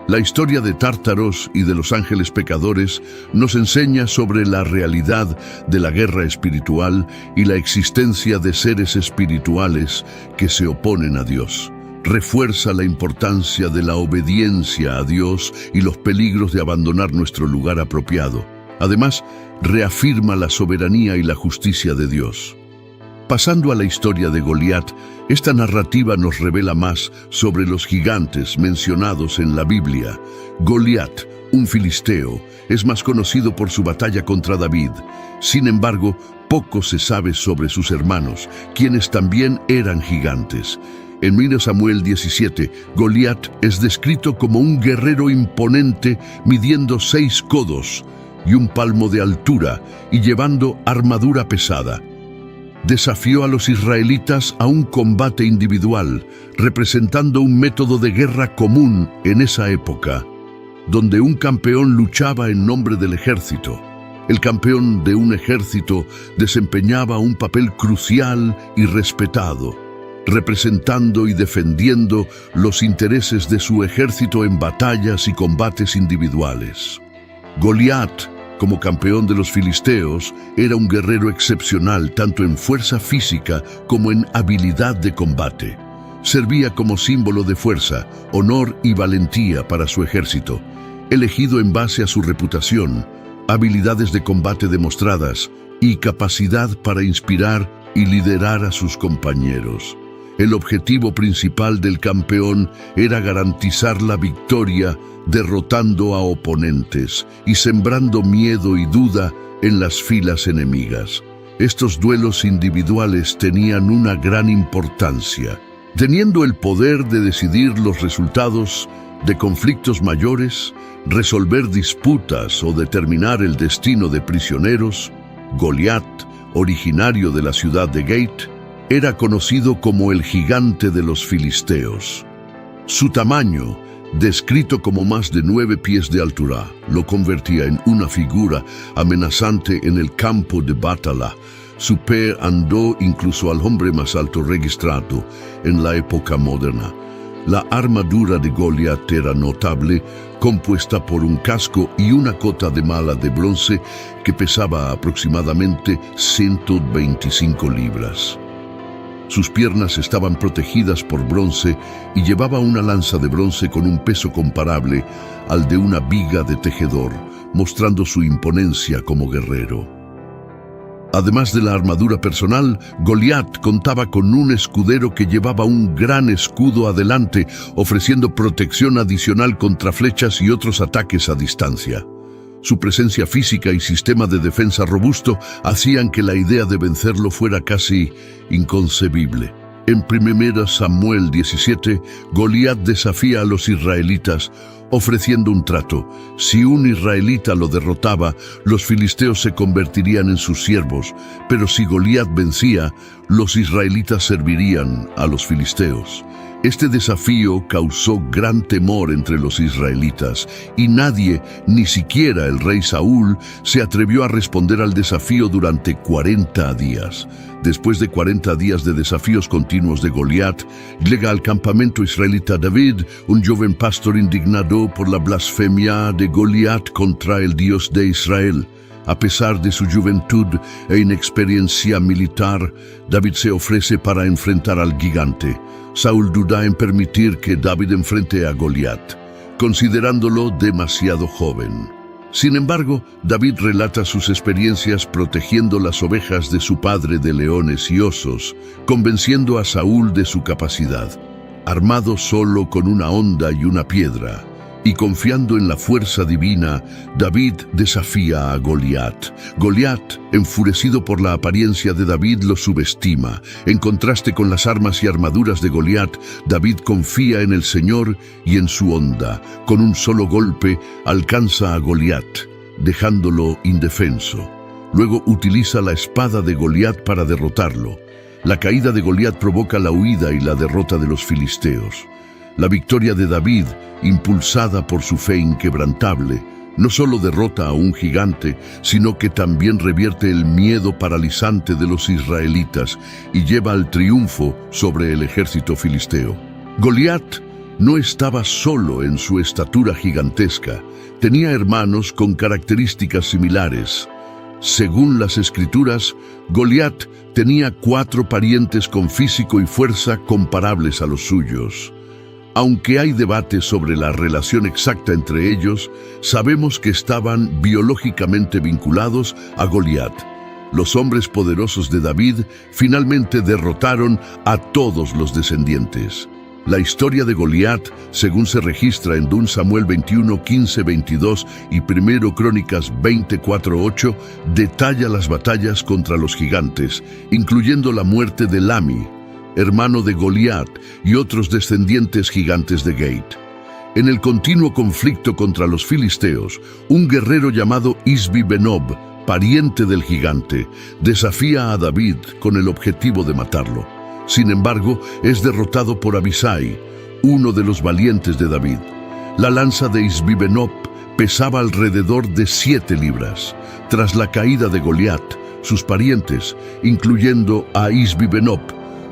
[SPEAKER 1] La historia de Tártaros y de los ángeles pecadores nos enseña sobre la realidad de la guerra espiritual y la existencia de seres espirituales que se oponen a Dios. Refuerza la importancia de la obediencia a Dios y los peligros de abandonar nuestro lugar apropiado. Además, reafirma la soberanía y la justicia de Dios. Pasando a la historia de Goliat, esta narrativa nos revela más sobre los gigantes mencionados en la Biblia. Goliat, un filisteo, es más conocido por su batalla contra David. Sin embargo, poco se sabe sobre sus hermanos, quienes también eran gigantes. En 1 Samuel 17, Goliat es descrito como un guerrero imponente midiendo 6 codos y 1 palmo de altura y llevando armadura pesada. Desafió a los israelitas a un combate individual, representando un método de guerra común en esa época, donde un campeón luchaba en nombre del ejército. El campeón de un ejército desempeñaba un papel crucial y respetado, representando y defendiendo los intereses de su ejército en batallas y combates individuales. Goliat, como campeón de los filisteos, era un guerrero excepcional tanto en fuerza física como en habilidad de combate. Servía como símbolo de fuerza, honor y valentía para su ejército, elegido en base a su reputación, habilidades de combate demostradas y capacidad para inspirar y liderar a sus compañeros. El objetivo principal del campeón era garantizar la victoria, derrotando a oponentes y sembrando miedo y duda en las filas enemigas. Estos duelos individuales tenían una gran importancia, teniendo el poder de decidir los resultados de conflictos mayores, resolver disputas o determinar el destino de prisioneros. Goliat, originario de la ciudad de Gate, era conocido como el gigante de los filisteos. Su tamaño, descrito como más de 9 pies de altura, lo convertía en una figura amenazante en el campo de batalla. Su pie andó incluso al hombre más alto registrado en la época moderna. La armadura de Goliat era notable, compuesta por un casco y una cota de malla de bronce que pesaba aproximadamente 125 libras. Sus piernas estaban protegidas por bronce y llevaba una lanza de bronce con un peso comparable al de una viga de tejedor, mostrando su imponencia como guerrero. Además de la armadura personal, Goliat contaba con un escudero que llevaba un gran escudo adelante, ofreciendo protección adicional contra flechas y otros ataques a distancia. Su presencia física y sistema de defensa robusto hacían que la idea de vencerlo fuera casi inconcebible. En 1 Samuel 17, Goliat desafía a los israelitas, ofreciendo un trato. Si un israelita lo derrotaba, los filisteos se convertirían en sus siervos, pero si Goliat vencía, los israelitas servirían a los filisteos. Este desafío causó gran temor entre los israelitas y nadie, ni siquiera el rey Saúl, se atrevió a responder al desafío durante 40 días. Después de 40 días de desafíos continuos de Goliat, llega al campamento israelita David, un joven pastor indignado por la blasfemia de Goliat contra el Dios de Israel. A pesar de su juventud e inexperiencia militar, David se ofrece para enfrentar al gigante. Saúl duda en permitir que David enfrente a Goliat, considerándolo demasiado joven. Sin embargo, David relata sus experiencias protegiendo las ovejas de su padre de leones y osos, convenciendo a Saúl de su capacidad. Armado solo con una honda y una piedra, y confiando en la fuerza divina, David desafía a Goliat. Goliat, enfurecido por la apariencia de David, lo subestima. En contraste con las armas y armaduras de Goliat, David confía en el Señor y en su honda. Con un solo golpe, alcanza a Goliat, dejándolo indefenso. Luego utiliza la espada de Goliat para derrotarlo. La caída de Goliat provoca la huida y la derrota de los filisteos. La victoria de David, impulsada por su fe inquebrantable, no solo derrota a un gigante, sino que también revierte el miedo paralizante de los israelitas y lleva al triunfo sobre el ejército filisteo. Goliat no estaba solo en su estatura gigantesca, tenía hermanos con características similares. Según las Escrituras, Goliat tenía 4 parientes con físico y fuerza comparables a los suyos. Aunque hay debate sobre la relación exacta entre ellos, sabemos que estaban biológicamente vinculados a Goliat. Los hombres poderosos de David finalmente derrotaron a todos los descendientes. La historia de Goliat, según se registra en 2 Samuel 21, 15, 22 y 1 Crónicas 24, 8, detalla las batallas contra los gigantes, incluyendo la muerte de Lami, hermano de Goliat, y otros descendientes gigantes de Gate. En el continuo conflicto contra los filisteos, un guerrero llamado Isbi-Benob, pariente del gigante, desafía a David con el objetivo de matarlo. Sin embargo, es derrotado por Abisai, uno de los valientes de David. La lanza de Isbi-Benob pesaba alrededor de 7 libras. Tras la caída de Goliat, sus parientes, incluyendo a Isbi-Benob,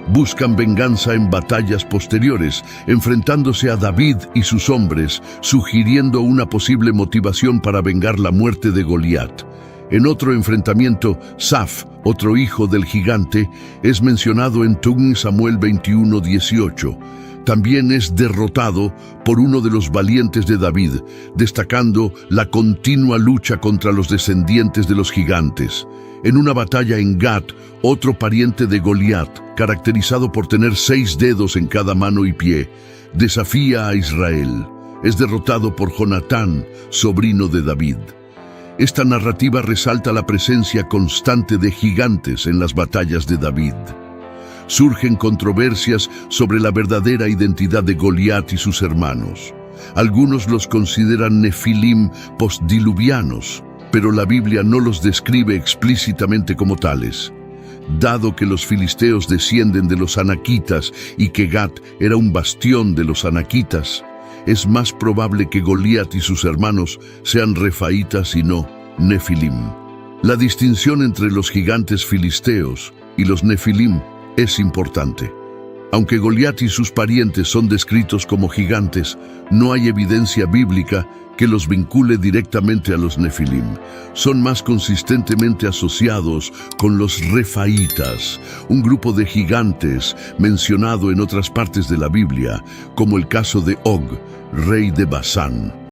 [SPEAKER 1] buscan venganza en batallas posteriores, enfrentándose a David y sus hombres, sugiriendo una posible motivación para vengar la muerte de Goliat. En otro enfrentamiento, Saf, otro hijo del gigante, es mencionado en 2 Samuel 21, 18. También es derrotado por uno de los valientes de David, destacando la continua lucha contra los descendientes de los gigantes. En una batalla en Gat, otro pariente de Goliat, caracterizado por tener 6 dedos en cada mano y pie, desafía a Israel. Es derrotado por Jonatán, sobrino de David. Esta narrativa resalta la presencia constante de gigantes en las batallas de David. Surgen controversias sobre la verdadera identidad de Goliat y sus hermanos. Algunos los consideran nefilim postdiluvianos, pero la Biblia no los describe explícitamente como tales. Dado que los filisteos descienden de los anaquitas y que Gat era un bastión de los anaquitas, es más probable que Goliat y sus hermanos sean refaitas y no nefilim. La distinción entre los gigantes filisteos y los nefilim es importante. Aunque Goliat y sus parientes son descritos como gigantes, no hay evidencia bíblica que los vincule directamente a los nefilim. Son más consistentemente asociados con los refaitas, un grupo de gigantes mencionado en otras partes de la Biblia, como el caso de Og, rey de Basán.